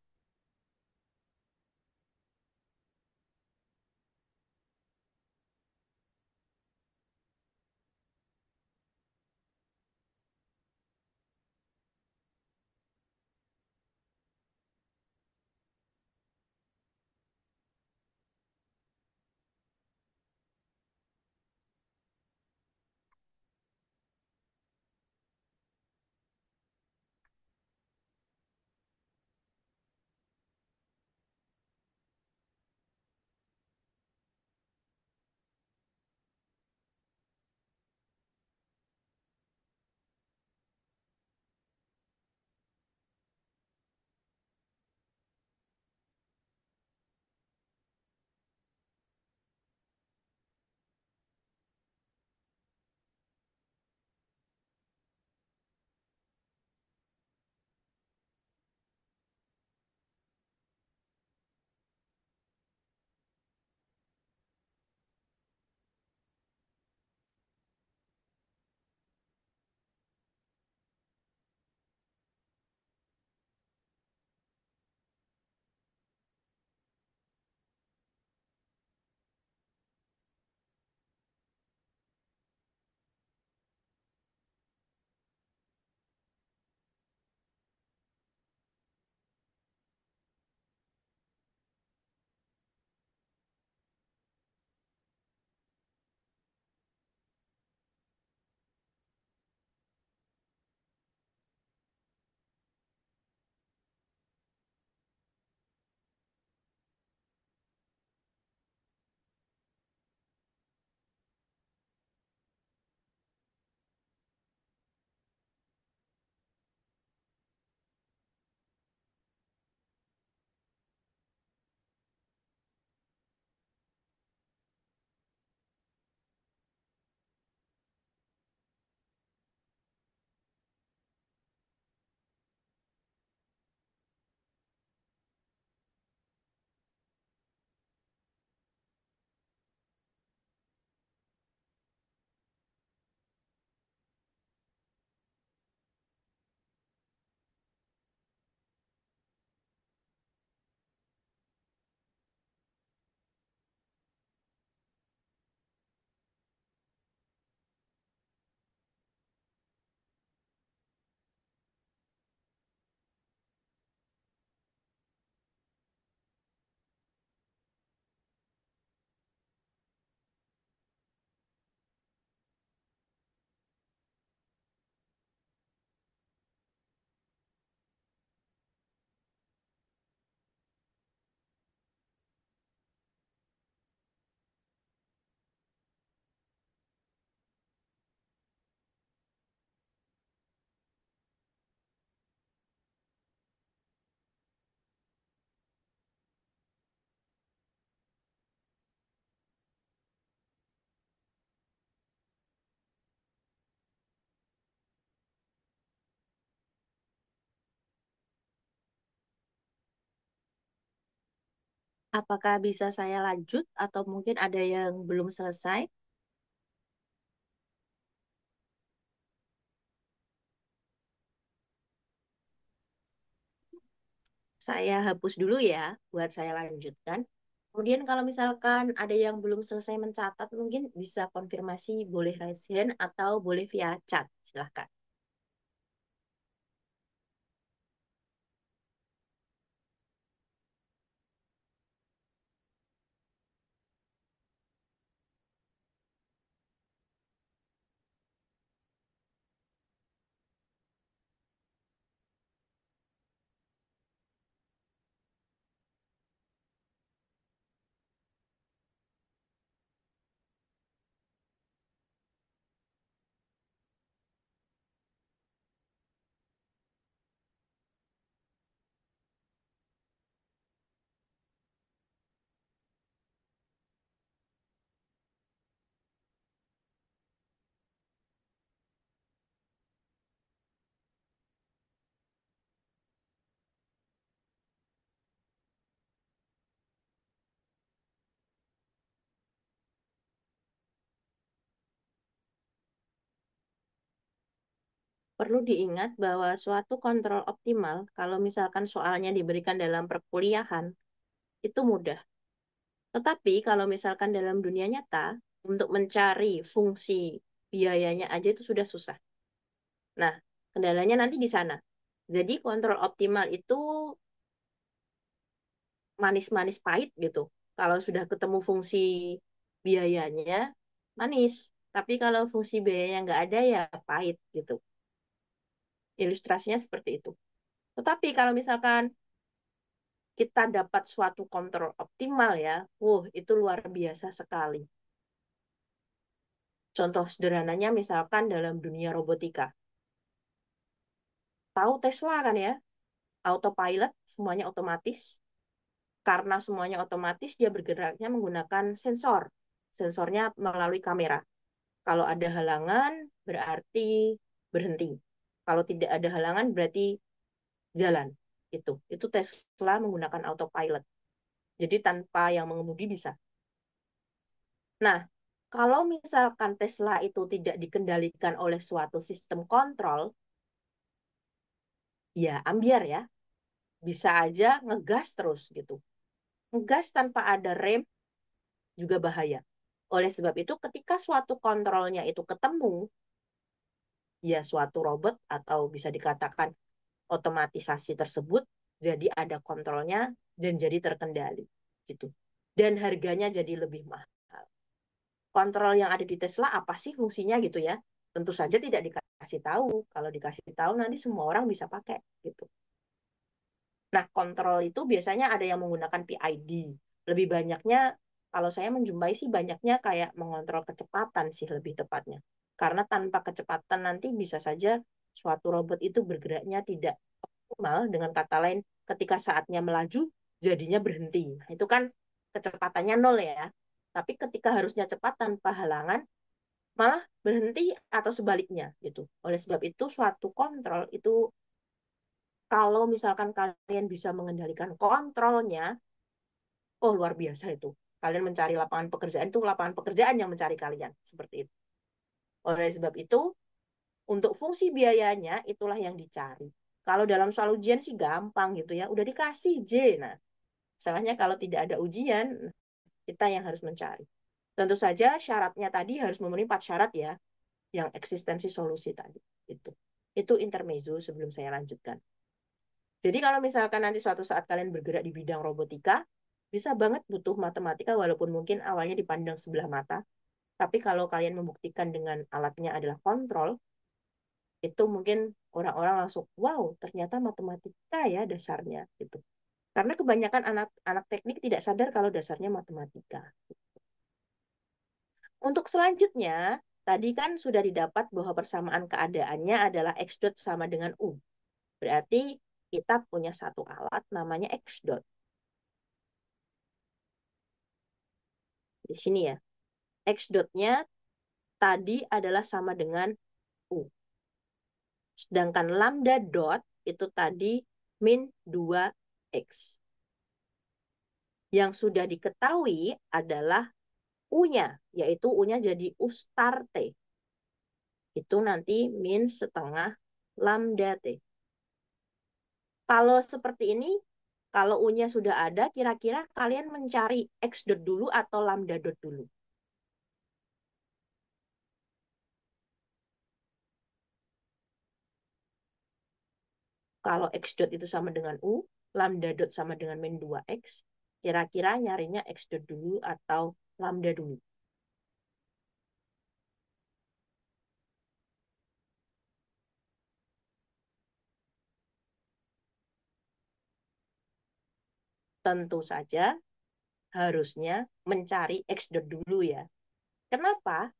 Apakah bisa saya lanjut atau mungkin ada yang belum selesai? Saya hapus dulu ya, buat saya lanjutkan. Kemudian kalau misalkan ada yang belum selesai mencatat, mungkin bisa konfirmasi boleh raise hand atau boleh via chat. Silahkan. Perlu diingat bahwa suatu kontrol optimal, kalau misalkan soalnya diberikan dalam perkuliahan, itu mudah. Tetapi kalau misalkan dalam dunia nyata, untuk mencari fungsi biayanya aja itu sudah susah. Nah, kendalanya nanti di sana. Jadi kontrol optimal itu manis-manis pahit gitu. Kalau sudah ketemu fungsi biayanya, manis. Tapi kalau fungsi biayanya nggak ada, ya pahit gitu. Ilustrasinya seperti itu. Tetapi kalau misalkan kita dapat suatu kontrol optimal ya, itu luar biasa sekali. Contoh sederhananya misalkan dalam dunia robotika. Tahu Tesla kan ya? Autopilot, semuanya otomatis. Karena semuanya otomatis, dia bergeraknya menggunakan sensor. Sensornya melalui kamera. Kalau ada halangan, berarti berhenti. Kalau tidak ada halangan, berarti jalan. Itu Tesla menggunakan autopilot. Jadi tanpa yang mengemudi bisa. Nah, kalau misalkan Tesla itu tidak dikendalikan oleh suatu sistem kontrol, ya ambiar ya. Bisa aja ngegas terus gitu. Ngegas tanpa ada rem juga bahaya. Oleh sebab itu, ketika suatu kontrolnya itu ketemu, ya suatu robot atau bisa dikatakan otomatisasi tersebut jadi ada kontrolnya dan jadi terkendali gitu. Dan harganya jadi lebih mahal. Kontrol yang ada di Tesla apa sih fungsinya gitu ya? Tentu saja tidak dikasih tahu. Kalau dikasih tahu nanti semua orang bisa pakai gitu. Nah, kontrol itu biasanya ada yang menggunakan PID. Lebih banyaknya, kalau saya menjumpai sih banyaknya kayak mengontrol kecepatan sih lebih tepatnya. Karena tanpa kecepatan nanti bisa saja suatu robot itu bergeraknya tidak optimal. Dengan kata lain, ketika saatnya melaju, jadinya berhenti. Nah, itu kan kecepatannya nol ya. Tapi ketika harusnya cepat tanpa halangan, malah berhenti atau sebaliknya gitu. Oleh sebab itu, suatu kontrol itu kalau misalkan kalian bisa mengendalikan kontrolnya, oh luar biasa itu. Kalian mencari lapangan pekerjaan itu lapangan pekerjaan yang mencari kalian. Seperti itu. Oleh sebab itu, untuk fungsi biayanya itulah yang dicari. Kalau dalam soal ujian sih gampang gitu ya. Udah dikasih J. Nah, salahnya kalau tidak ada ujian, kita yang harus mencari. Tentu saja syaratnya tadi harus memenuhi 4 syarat ya. Yang eksistensi solusi tadi. Itu intermezzo sebelum saya lanjutkan. Jadi kalau misalkan nanti suatu saat kalian bergerak di bidang robotika, bisa banget butuh matematika walaupun mungkin awalnya dipandang sebelah mata. Tapi kalau kalian membuktikan dengan alatnya adalah kontrol, itu mungkin orang-orang langsung, wow, ternyata matematika ya dasarnya gitu. Karena kebanyakan anak-anak teknik tidak sadar kalau dasarnya matematika. Untuk selanjutnya, tadi kan sudah didapat bahwa persamaan keadaannya adalah X dot sama dengan U. Berarti kita punya satu alat namanya X dot. Di sini ya. X dot-nya tadi adalah sama dengan U. Sedangkan lambda dot itu tadi min 2X. Yang sudah diketahui adalah U-nya, yaitu U-nya jadi U star T. Itu nanti min setengah lambda T. Kalau seperti ini, kalau U-nya sudah ada, kira-kira kalian mencari X dot dulu atau lambda dot dulu? Kalau X dot itu sama dengan U, lambda dot sama dengan min 2X, kira-kira nyarinya X dot dulu atau lambda dulu? Tentu saja harusnya mencari X dot dulu ya. Kenapa?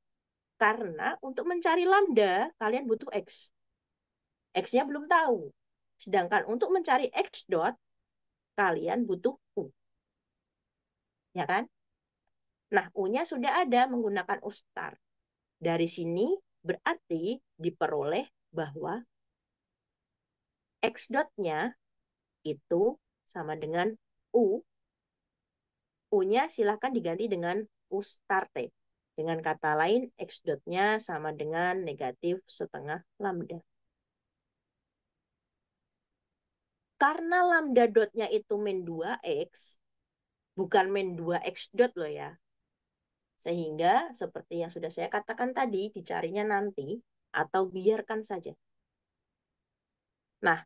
Karena untuk mencari lambda, kalian butuh X. X-nya belum tahu. Sedangkan untuk mencari X dot, kalian butuh U. Ya kan? Nah, U-nya sudah ada menggunakan U star. Dari sini berarti diperoleh bahwa X dot-nya itu sama dengan U. U-nya silahkan diganti dengan U star T. Dengan kata lain, X dot-nya sama dengan negatif setengah lambda. Karena lambda dot-nya itu min 2X, bukan min 2X dot loh ya. Sehingga seperti yang sudah saya katakan tadi, dicarinya nanti atau biarkan saja. Nah,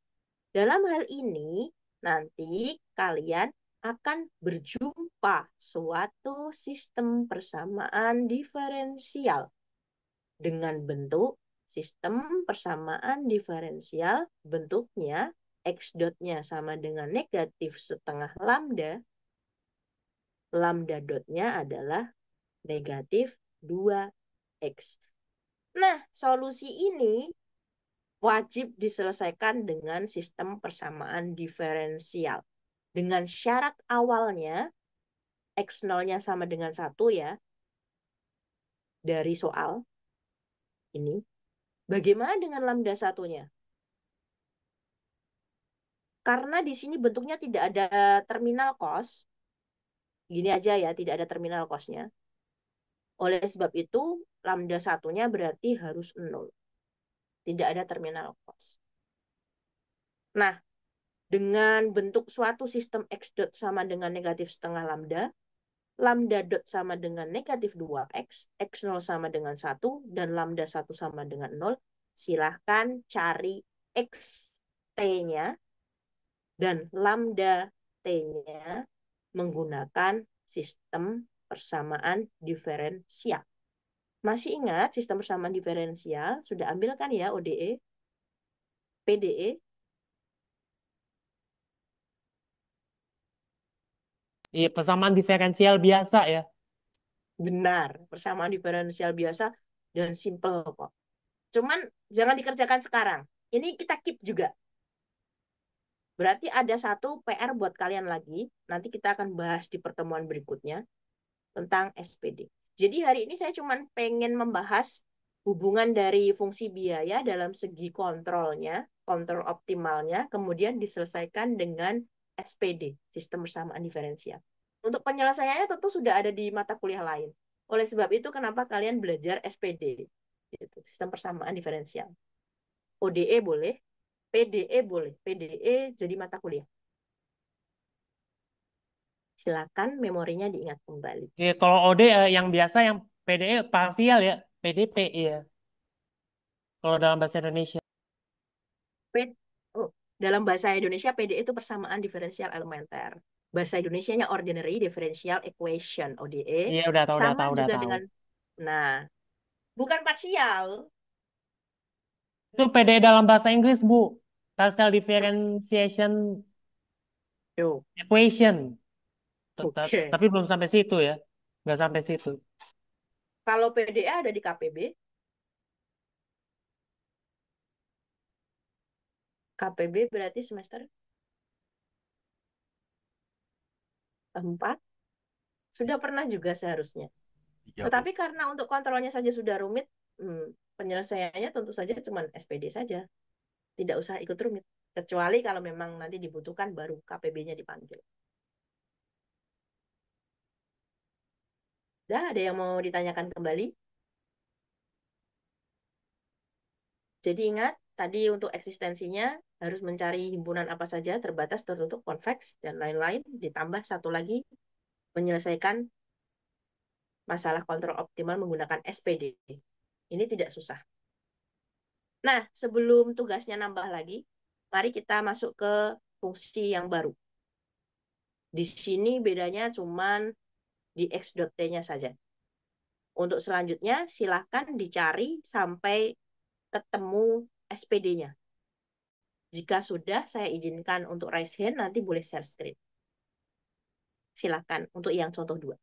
dalam hal ini nanti kalian akan berjumpa suatu sistem persamaan diferensial dengan bentuk sistem persamaan diferensial bentuknya X dotnya sama dengan negatif setengah lambda, lambda dotnya adalah negatif 2X. Nah, solusi ini wajib diselesaikan dengan sistem persamaan diferensial. Dengan syarat awalnya, X0-nya sama dengan 1 ya, dari soal ini. Bagaimana dengan lambda satunya? Karena di sini bentuknya tidak ada terminal cos, gini aja ya, tidak ada terminal cosnya. Oleh sebab itu, lambda satunya berarti harus 0. Tidak ada terminal cos. Nah, dengan bentuk suatu sistem X dot sama dengan negatif setengah lambda, lambda dot sama dengan negatif 2X, X0 sama dengan 1, dan lambda 1 sama dengan 0, silahkan cari X T-nya dan lambda T-nya menggunakan sistem persamaan diferensial. Masih ingat sistem persamaan diferensial? Sudah ambil kan ya ODE, PDE? Iya, persamaan diferensial biasa ya. Benar, persamaan diferensial biasa dan simple kok. Cuman jangan dikerjakan sekarang. Ini kita keep juga. Berarti ada satu PR buat kalian lagi. Nanti kita akan bahas di pertemuan berikutnya tentang SPD. Jadi hari ini saya cuma pengen membahas hubungan dari fungsi biaya dalam segi kontrolnya, kontrol optimalnya, kemudian diselesaikan dengan SPD, sistem persamaan diferensial. Untuk penyelesaiannya tentu sudah ada di mata kuliah lain. Oleh sebab itu, kenapa kalian belajar SPD, gitu, sistem persamaan diferensial. ODE boleh, PDE boleh, PDE jadi mata kuliah. Silakan memorinya diingat kembali. Iya, kalau OD yang biasa yang PDE parsial ya, PDP ya. Kalau dalam bahasa Indonesia. P- oh, dalam bahasa Indonesia PDE itu persamaan diferensial elementer. Bahasa Indonesianya ordinary differential equation ODE. Iya, udah tahu, udah Sama tahu, udah juga tahu. dengan, nah, bukan parsial. Itu PDE dalam bahasa Inggris, Bu. Partial differentiation Tuh, equation. oke. Tapi belum sampai situ ya. Nggak sampai situ. Kalau PDE ada di KPB. KPB berarti semester 4. Sudah pernah juga seharusnya. Iya, Bu. Tetapi karena untuk kontrolnya saja sudah rumit, penyelesaiannya tentu saja cuma SPD saja. Tidak usah ikut rumit. Kecuali kalau memang nanti dibutuhkan baru KPB-nya dipanggil. Sudah ada yang mau ditanyakan kembali? Jadi ingat, tadi untuk eksistensinya harus mencari himpunan apa saja, terbatas, tertutup, konveks, dan lain-lain. Ditambah satu lagi, menyelesaikan masalah kontrol optimal menggunakan SPD. Ini tidak susah. Nah, sebelum tugasnya nambah lagi, mari kita masuk ke fungsi yang baru. Di sini bedanya cuman di x.t-nya saja. Untuk selanjutnya, silahkan dicari sampai ketemu SPD-nya. Jika sudah, saya izinkan untuk raise hand, nanti boleh share screen. Silakan untuk yang contoh 2.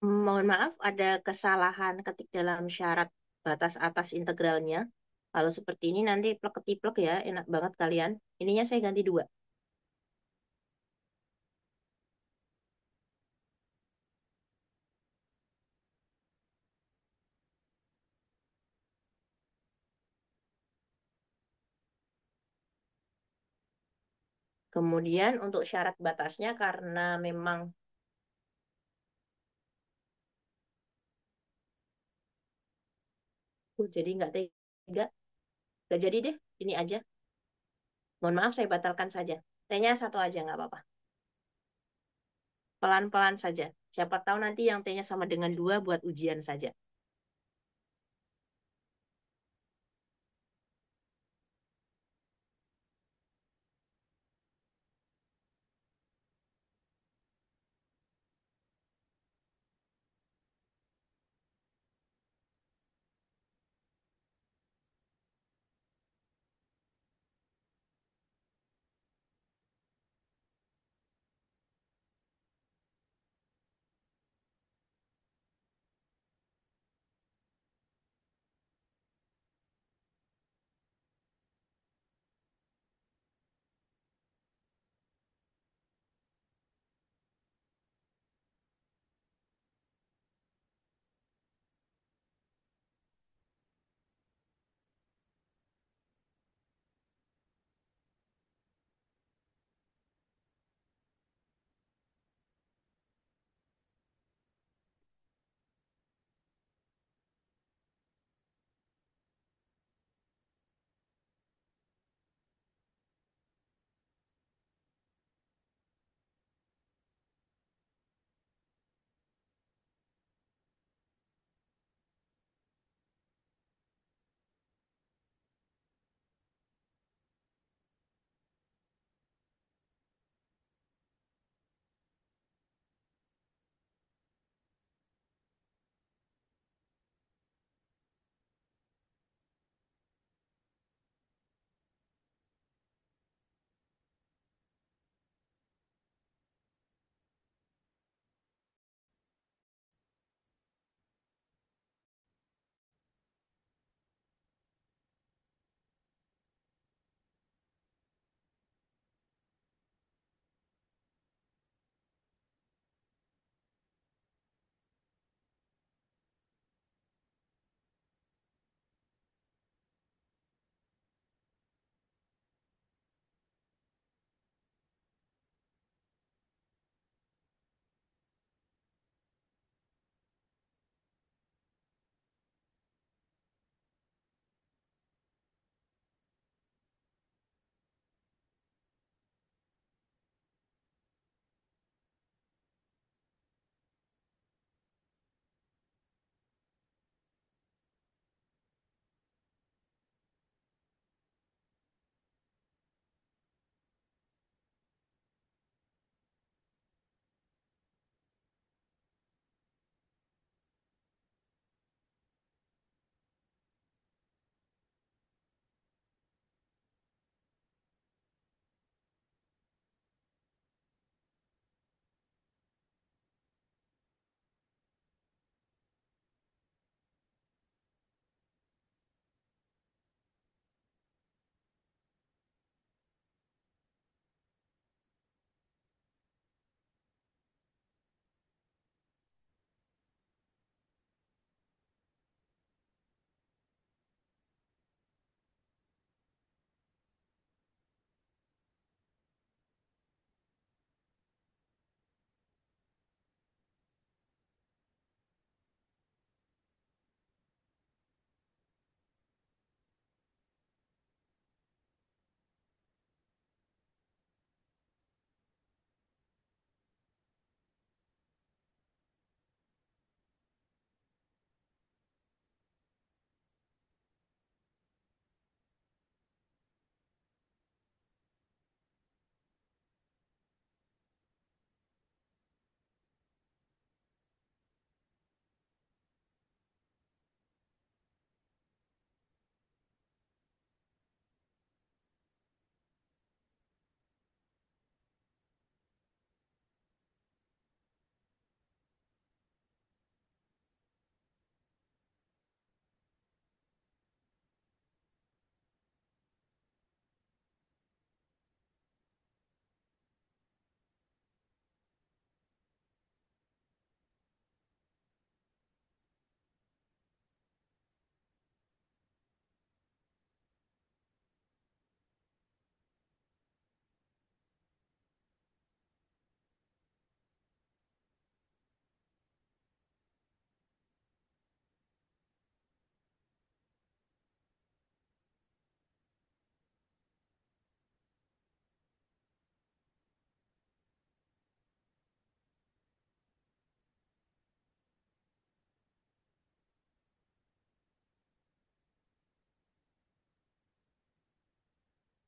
Mohon maaf, ada kesalahan ketik dalam syarat batas atas integralnya. Kalau seperti ini nanti plek-ketiplek ya, enak banget kalian. Ininya saya ganti 2. Kemudian untuk syarat batasnya karena memang jadi nggak tega, nggak jadi deh, ini aja. Mohon maaf, saya batalkan saja. T-nya 1 aja nggak apa-apa. Pelan-pelan saja. Siapa tahu nanti yang T-nya sama dengan 2 buat ujian saja.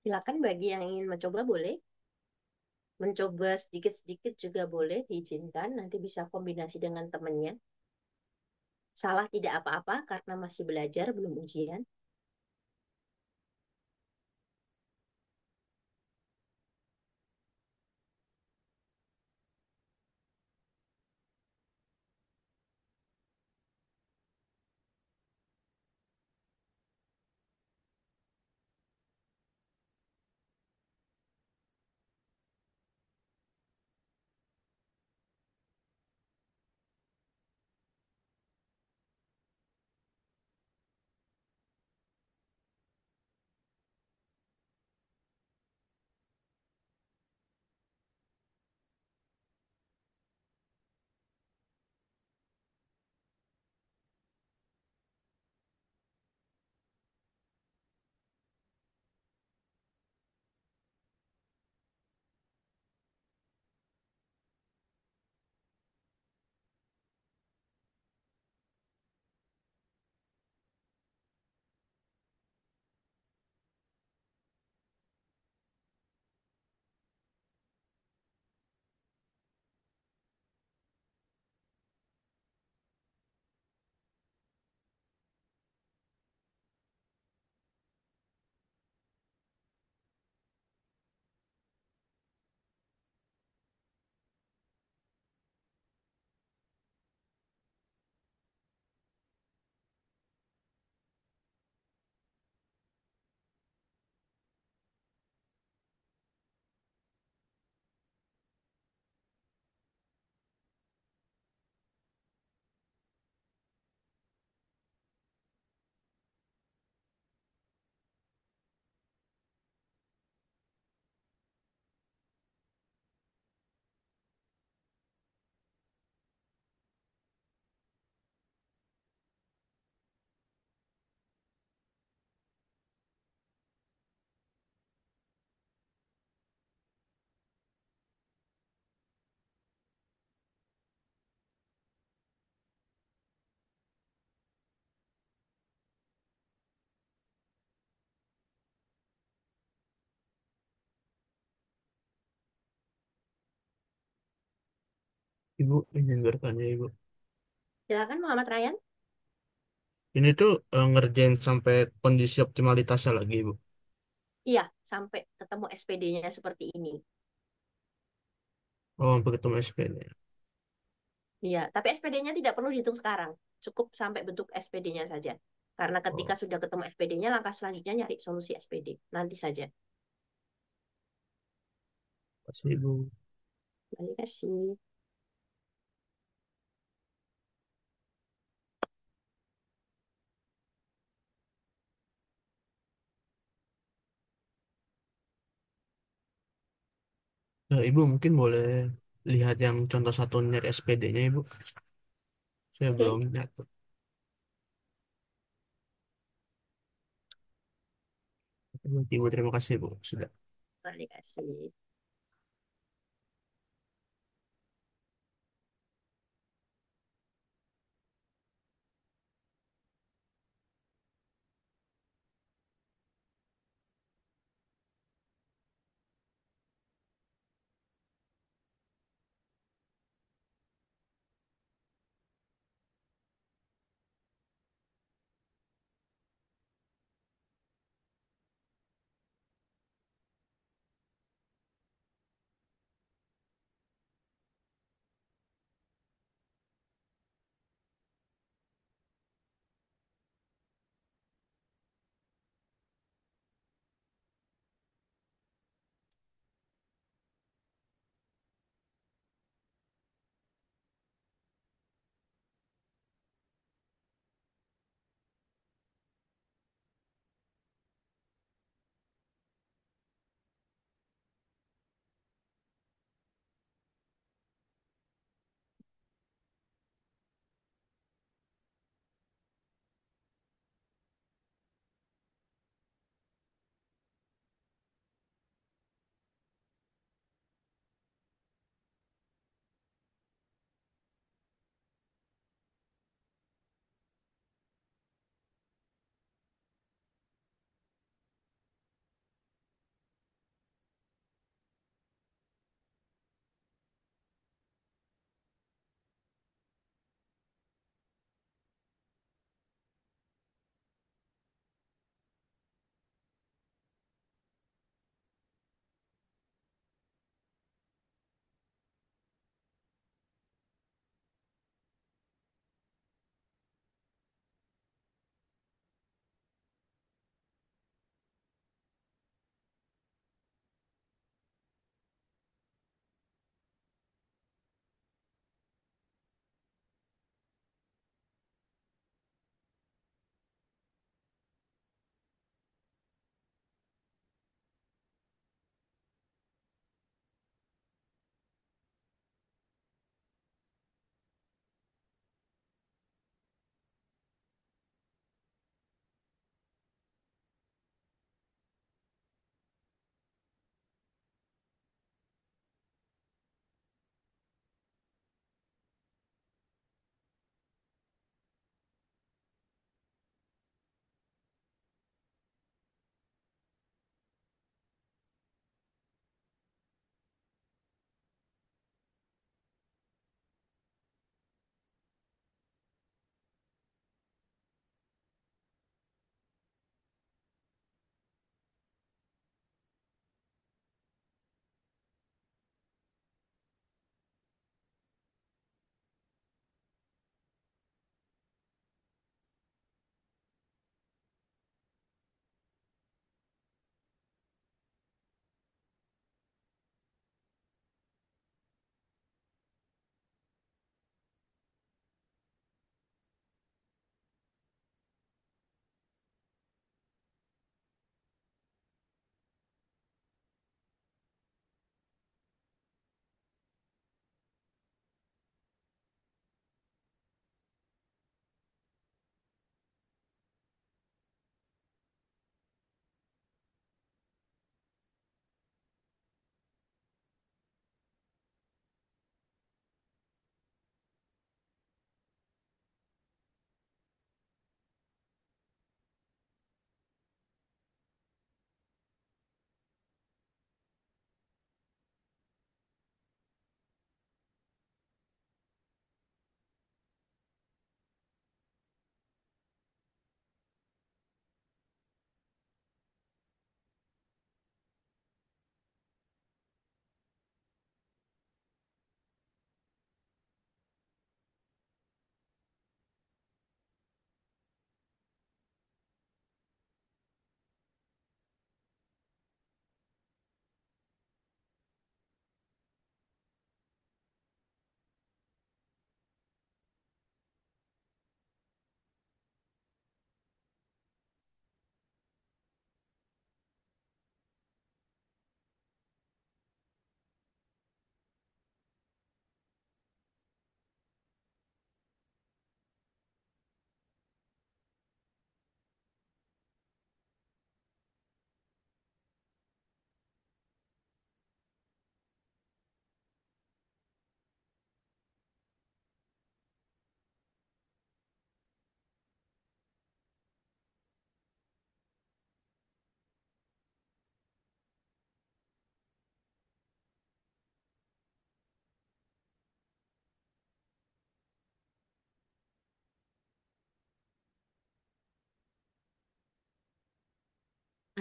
Silakan bagi yang ingin mencoba boleh. Mencoba sedikit-sedikit juga boleh diizinkan. Nanti bisa kombinasi dengan temannya. Salah tidak apa-apa karena masih belajar, belum ujian. Ibu izin bertanya Ibu. Silakan Muhammad Ryan. Ini tuh ngerjain sampai kondisi optimalitasnya lagi Ibu. Iya, sampai ketemu SPD-nya seperti ini. Oh, sampai ketemu SPD. Iya, tapi SPD-nya tidak perlu dihitung sekarang. Cukup sampai bentuk SPD-nya saja. Karena ketika Oh, sudah ketemu SPD-nya, langkah selanjutnya nyari solusi SPD. Nanti saja. kasih Ibu. Terima kasih. Ibu mungkin boleh lihat yang contoh satu nyari SPD-nya Ibu. Saya Oke, belum nyatet. Ibu terima kasih Bu. Sudah. terima kasih.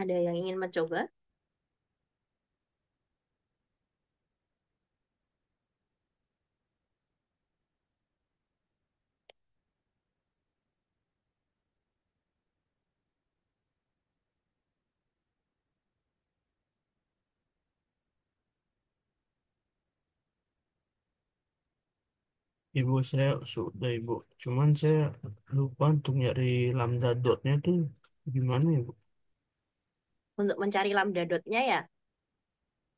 Ada yang ingin mencoba? Ibu, saya sudah Ibu. Cuman saya lupa untuk nyari lambda dotnya tuh gimana Ibu? Untuk mencari lambda dotnya ya.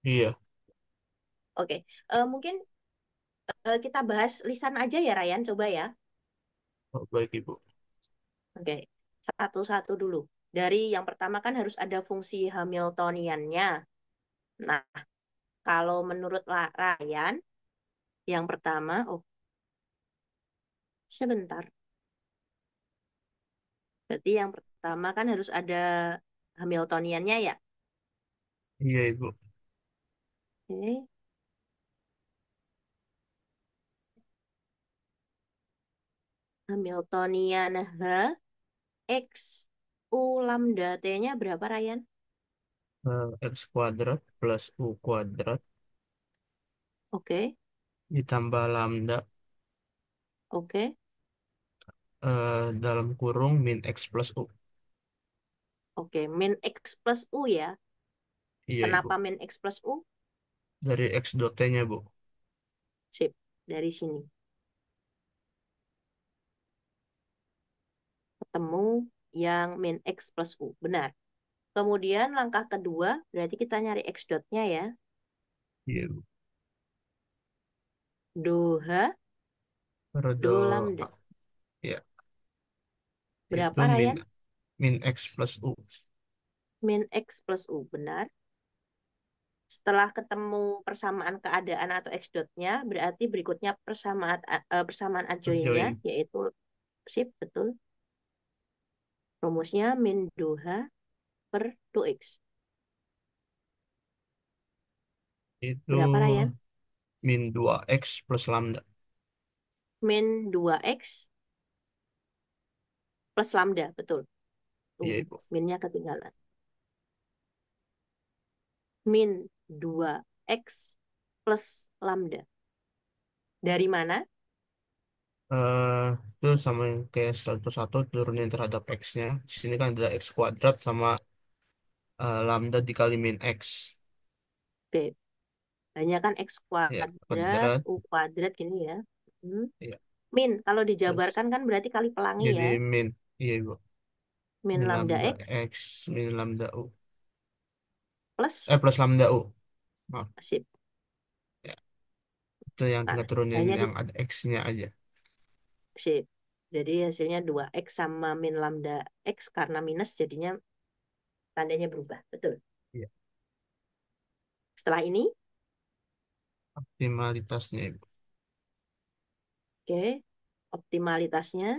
Iya, Oke. Mungkin kita bahas lisan aja ya, Ryan. Coba ya. oh, baik Ibu. Oke. Satu-satu dulu. Dari yang pertama kan harus ada fungsi Hamiltoniannya. Nah, kalau menurut Ryan, yang pertama, oh sebentar. Berarti yang pertama kan harus ada Hamiltoniannya ya. Iya Ibu. Oke. Hamiltonian H X U lambda T-nya berapa, Ryan? X kuadrat plus U kuadrat Oke, ditambah lambda oke, dalam kurung min X plus U. oke. Min X plus U ya. Iya Ibu. Kenapa min X plus U? Dari X dot T-nya Bu. Sip, dari sini. Ketemu yang min X plus U. Benar. Kemudian langkah kedua, berarti kita nyari X dotnya ya. Iya Ibu. Do H, Rodo, do lambda. ya, itu Berapa, min Ryan? min X plus U. Min X plus U, benar. Setelah ketemu persamaan keadaan atau X dotnya, berarti berikutnya persamaan adjoinnya, Join. yaitu sip, betul. Rumusnya min do H per do X. Itu Berapa, Ryan? min 2X plus lambda. Min 2X plus lambda, betul. Iya Tunggu, Ibu. minnya ketinggalan. Min 2X plus lambda. Dari mana? eh itu sama yang kayak satu turunin terhadap X-nya. Di sini kan ada X kuadrat sama lambda dikali min X. B. Hanya kan X Ya, kuadrat, kuadrat. U kuadrat gini ya. Hmm. Ya, Min, kalau terus dijabarkan kan berarti kali pelangi jadi ya. min. Iya Ibu. Min Min lambda lambda X X, min lambda U. plus Plus lambda U. Maaf. sip. Ya, itu yang Nah, kita turunin hanya di yang ada X-nya aja. sip. Jadi hasilnya 2X sama min lambda X karena minus jadinya tandanya berubah. Betul. Iya. Setelah ini, Optimalitasnya Ibu. oke, optimalitasnya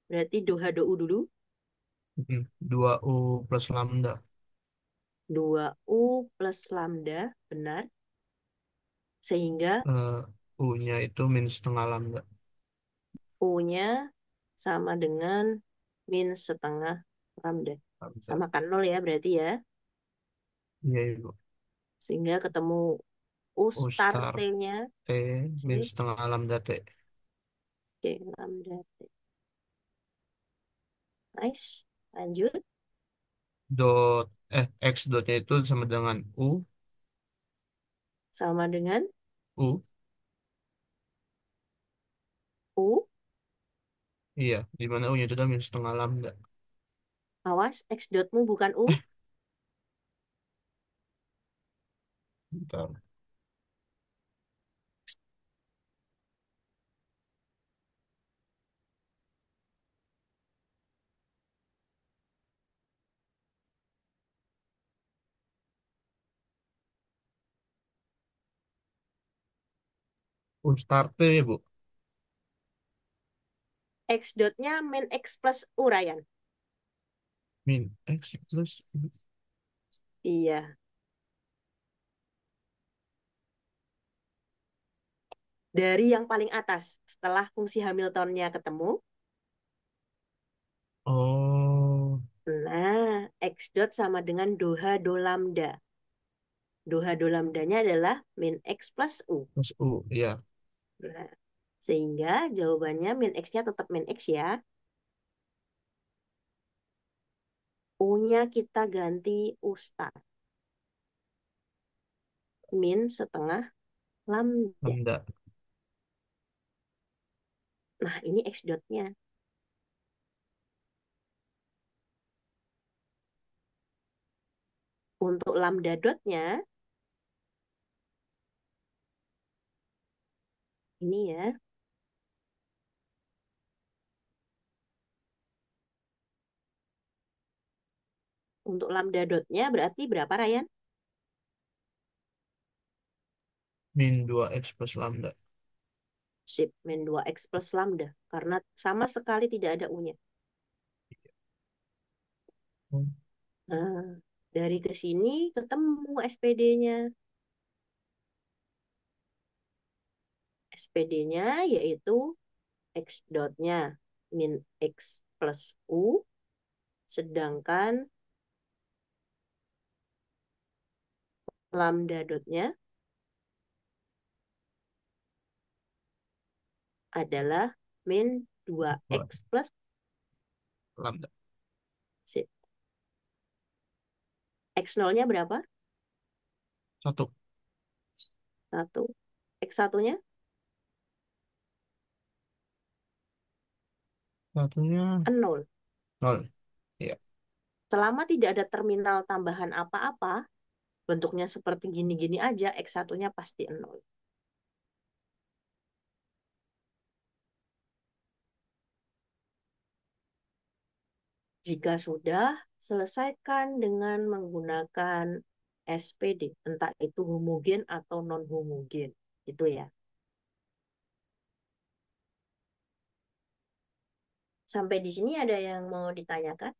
berarti doha dou dulu. 2U plus lambda. 2U plus lambda, benar. Sehingga Eh, U-nya itu min setengah lambda. U-nya sama dengan min setengah lambda. Lambda. Samakan 0 ya berarti ya. Iya Ibu. Sehingga ketemu U U star star T-nya. T min Oke, setengah lambda T. oke, lambda T. Nice. Lanjut. Dot X dotnya itu sama dengan Sama dengan U. U. Iya, di mana U-nya itu udah min setengah lambda. Awas, X dotmu bukan U. Bentar. U star T ya Bu. X dotnya min X plus U, Ryan. Min X plus U. Iya. Dari yang paling atas, setelah fungsi Hamiltonnya ketemu, Oh, Nah, X dot sama dengan doha do lambda. Doha do lambdanya adalah min X plus U. Plus U, ya. Nah, sehingga jawabannya min X-nya tetap min X ya. U-nya kita ganti U star. Min setengah lambda. Lambda. Nah, ini X dotnya. Untuk lambda dotnya, ini ya. Untuk lambda dotnya berarti berapa, Ryan? Min 2X plus lambda. Sip, min 2X plus lambda. Karena sama sekali tidak ada U-nya. Hmm. Nah, dari ke sini ketemu SPD-nya. SPD-nya yaitu X dotnya min X plus U. Sedangkan lambda dotnya adalah min 2X plus Lambda. sip. X0-nya berapa? 1. 1. X1-nya? Satunya 0. 0. Ya. Selama tidak ada terminal tambahan apa-apa, bentuknya seperti gini-gini aja, X1-nya pasti 0. Jika sudah, selesaikan dengan menggunakan SPD, entah itu homogen atau non-homogen. Itu ya. Sampai di sini ada yang mau ditanyakan?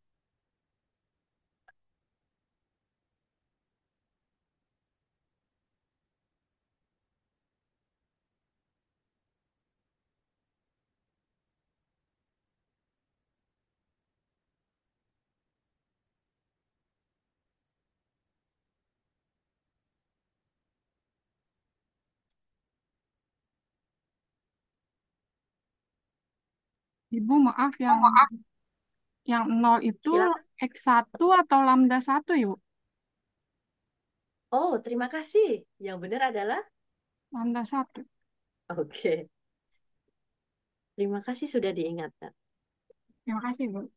Ibu maaf yang nol itu Silakan. X1 atau lambda 1, Ibu? Oh, terima kasih. Yang benar adalah? Lambda 1. Oke. Terima kasih sudah diingatkan. Terima kasih, Bu.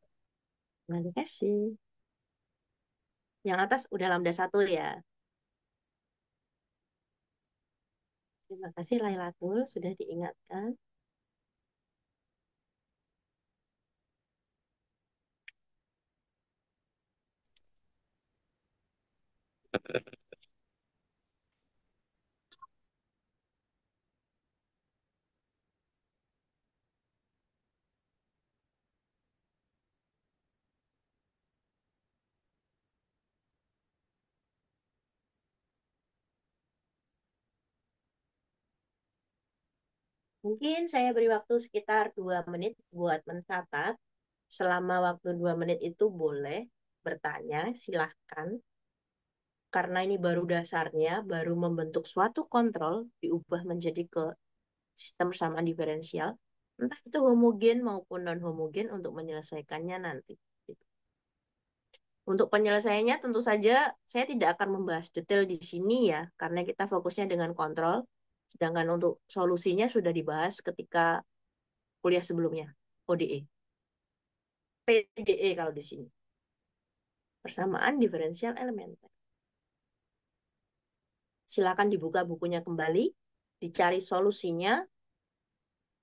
Terima kasih. Yang atas udah lambda 1 ya. Terima kasih Lailatul sudah diingatkan. Mungkin saya beri waktu sekitar 2 menit buat mencatat. Selama waktu 2 menit itu boleh bertanya, silahkan. Karena ini baru dasarnya, baru membentuk suatu kontrol, diubah menjadi ke sistem persamaan diferensial. Entah itu homogen maupun non-homogen untuk menyelesaikannya nanti. Untuk penyelesaiannya tentu saja saya tidak akan membahas detail di sini ya, karena kita fokusnya dengan kontrol. Sedangkan untuk solusinya sudah dibahas ketika kuliah sebelumnya, ODE. PDE kalau di sini. Persamaan diferensial elementer. Silakan dibuka bukunya kembali, dicari solusinya,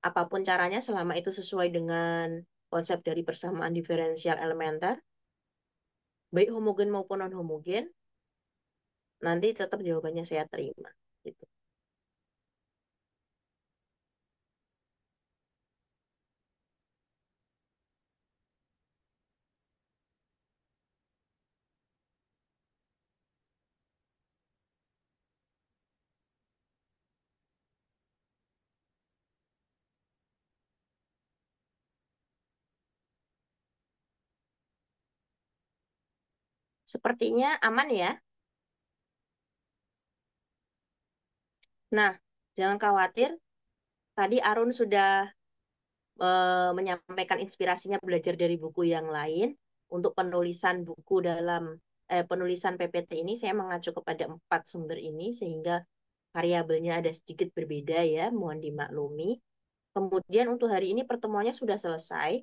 apapun caranya selama itu sesuai dengan konsep dari persamaan diferensial elementer, baik homogen maupun non-homogen, nanti tetap jawabannya saya terima. Gitu. Sepertinya aman ya. Nah, jangan khawatir. Tadi Arun sudah menyampaikan inspirasinya belajar dari buku yang lain. Untuk penulisan buku dalam penulisan PPT ini saya mengacu kepada 4 sumber ini sehingga variabelnya ada sedikit berbeda ya, mohon dimaklumi. Kemudian untuk hari ini pertemuannya sudah selesai.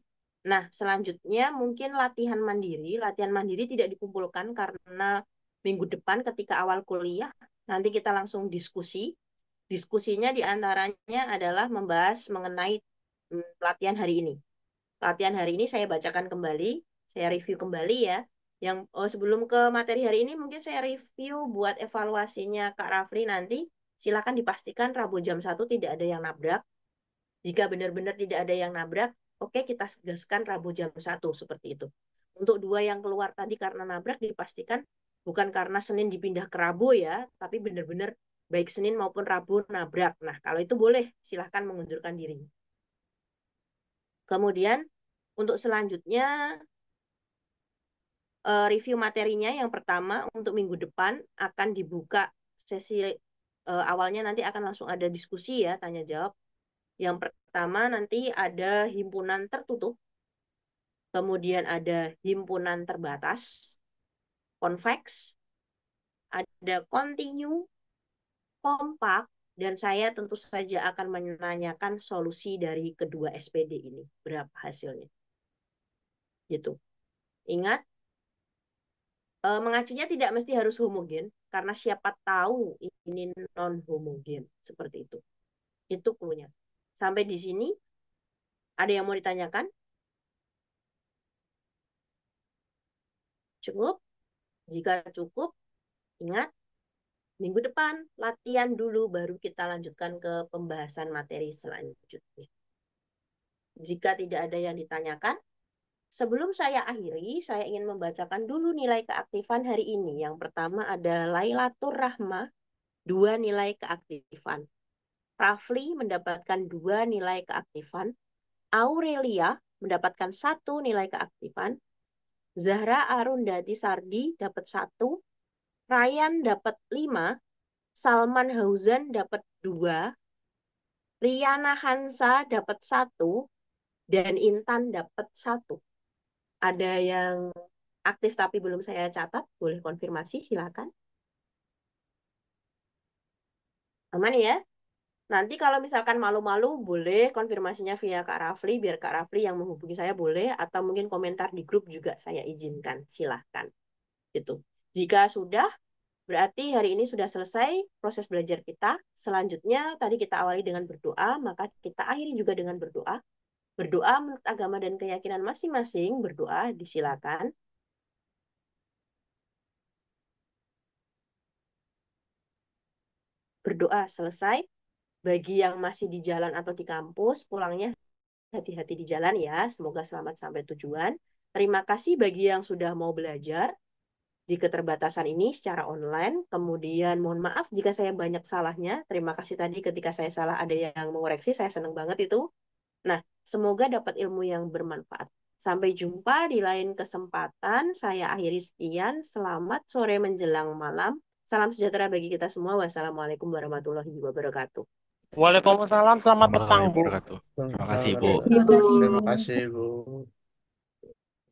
Nah, selanjutnya mungkin latihan mandiri. Latihan mandiri tidak dikumpulkan karena minggu depan ketika awal kuliah nanti kita langsung diskusi. Diskusinya diantaranya adalah membahas mengenai latihan hari ini. Latihan hari ini saya bacakan kembali, saya review kembali ya. Yang sebelum ke materi hari ini mungkin saya review buat evaluasinya Kak Rafli nanti. Silakan dipastikan Rabu jam 1 tidak ada yang nabrak. Jika benar-benar tidak ada yang nabrak, oke kita gaskan Rabu jam 1 seperti itu. Untuk 2 yang keluar tadi karena nabrak dipastikan bukan karena Senin dipindah ke Rabu ya, tapi benar-benar baik Senin maupun Rabu nabrak. Nah, kalau itu boleh silahkan mengundurkan diri. Kemudian untuk selanjutnya review materinya yang pertama untuk minggu depan akan dibuka sesi awalnya nanti akan langsung ada diskusi ya, tanya jawab. Yang pertama nanti ada himpunan tertutup, kemudian ada himpunan terbatas, convex, ada continue, kompak, dan saya tentu saja akan menanyakan solusi dari kedua SPD ini. Berapa hasilnya? Gitu. Ingat, mengacunya tidak mesti harus homogen, karena siapa tahu ini non-homogen. Seperti itu. Itu cluenya. Sampai di sini, ada yang mau ditanyakan? Cukup? Jika cukup, ingat, minggu depan latihan dulu, baru kita lanjutkan ke pembahasan materi selanjutnya. Jika tidak ada yang ditanyakan, sebelum saya akhiri, saya ingin membacakan dulu nilai keaktifan hari ini. Yang pertama ada Lailatul Rahmah, 2 nilai keaktifan. Rafli mendapatkan 2 nilai keaktifan. Aurelia mendapatkan 1 nilai keaktifan. Zahra Arundati Sardi dapat 1. Ryan dapat 5. Salman Hauzan dapat 2. Riana Hansa dapat 1. Dan Intan dapat 1. Ada yang aktif tapi belum saya catat, boleh konfirmasi, silakan. Aman ya? Nanti kalau misalkan malu-malu, boleh konfirmasinya via Kak Rafli, biar Kak Rafli yang menghubungi saya boleh, atau mungkin komentar di grup juga saya izinkan, silahkan. Gitu. Jika sudah, berarti hari ini sudah selesai proses belajar kita. Selanjutnya, tadi kita awali dengan berdoa, maka kita akhiri juga dengan berdoa. Berdoa menurut agama dan keyakinan masing-masing, berdoa disilakan. Berdoa selesai. Bagi yang masih di jalan atau di kampus, pulangnya hati-hati di jalan ya. Semoga selamat sampai tujuan. Terima kasih bagi yang sudah mau belajar di keterbatasan ini secara online. Kemudian mohon maaf jika saya banyak salahnya. Terima kasih tadi ketika saya salah ada yang mengoreksi. Saya senang banget itu. Nah, semoga dapat ilmu yang bermanfaat. Sampai jumpa di lain kesempatan. Saya akhiri sekian. Selamat sore menjelang malam. Salam sejahtera bagi kita semua. Wassalamualaikum warahmatullahi wabarakatuh. Waalaikumsalam, selamat petang, Warahmatullahi Bu. wabarakatuh. Terima kasih, Bu. Terima kasih, Terima Bu. kasih, Bu.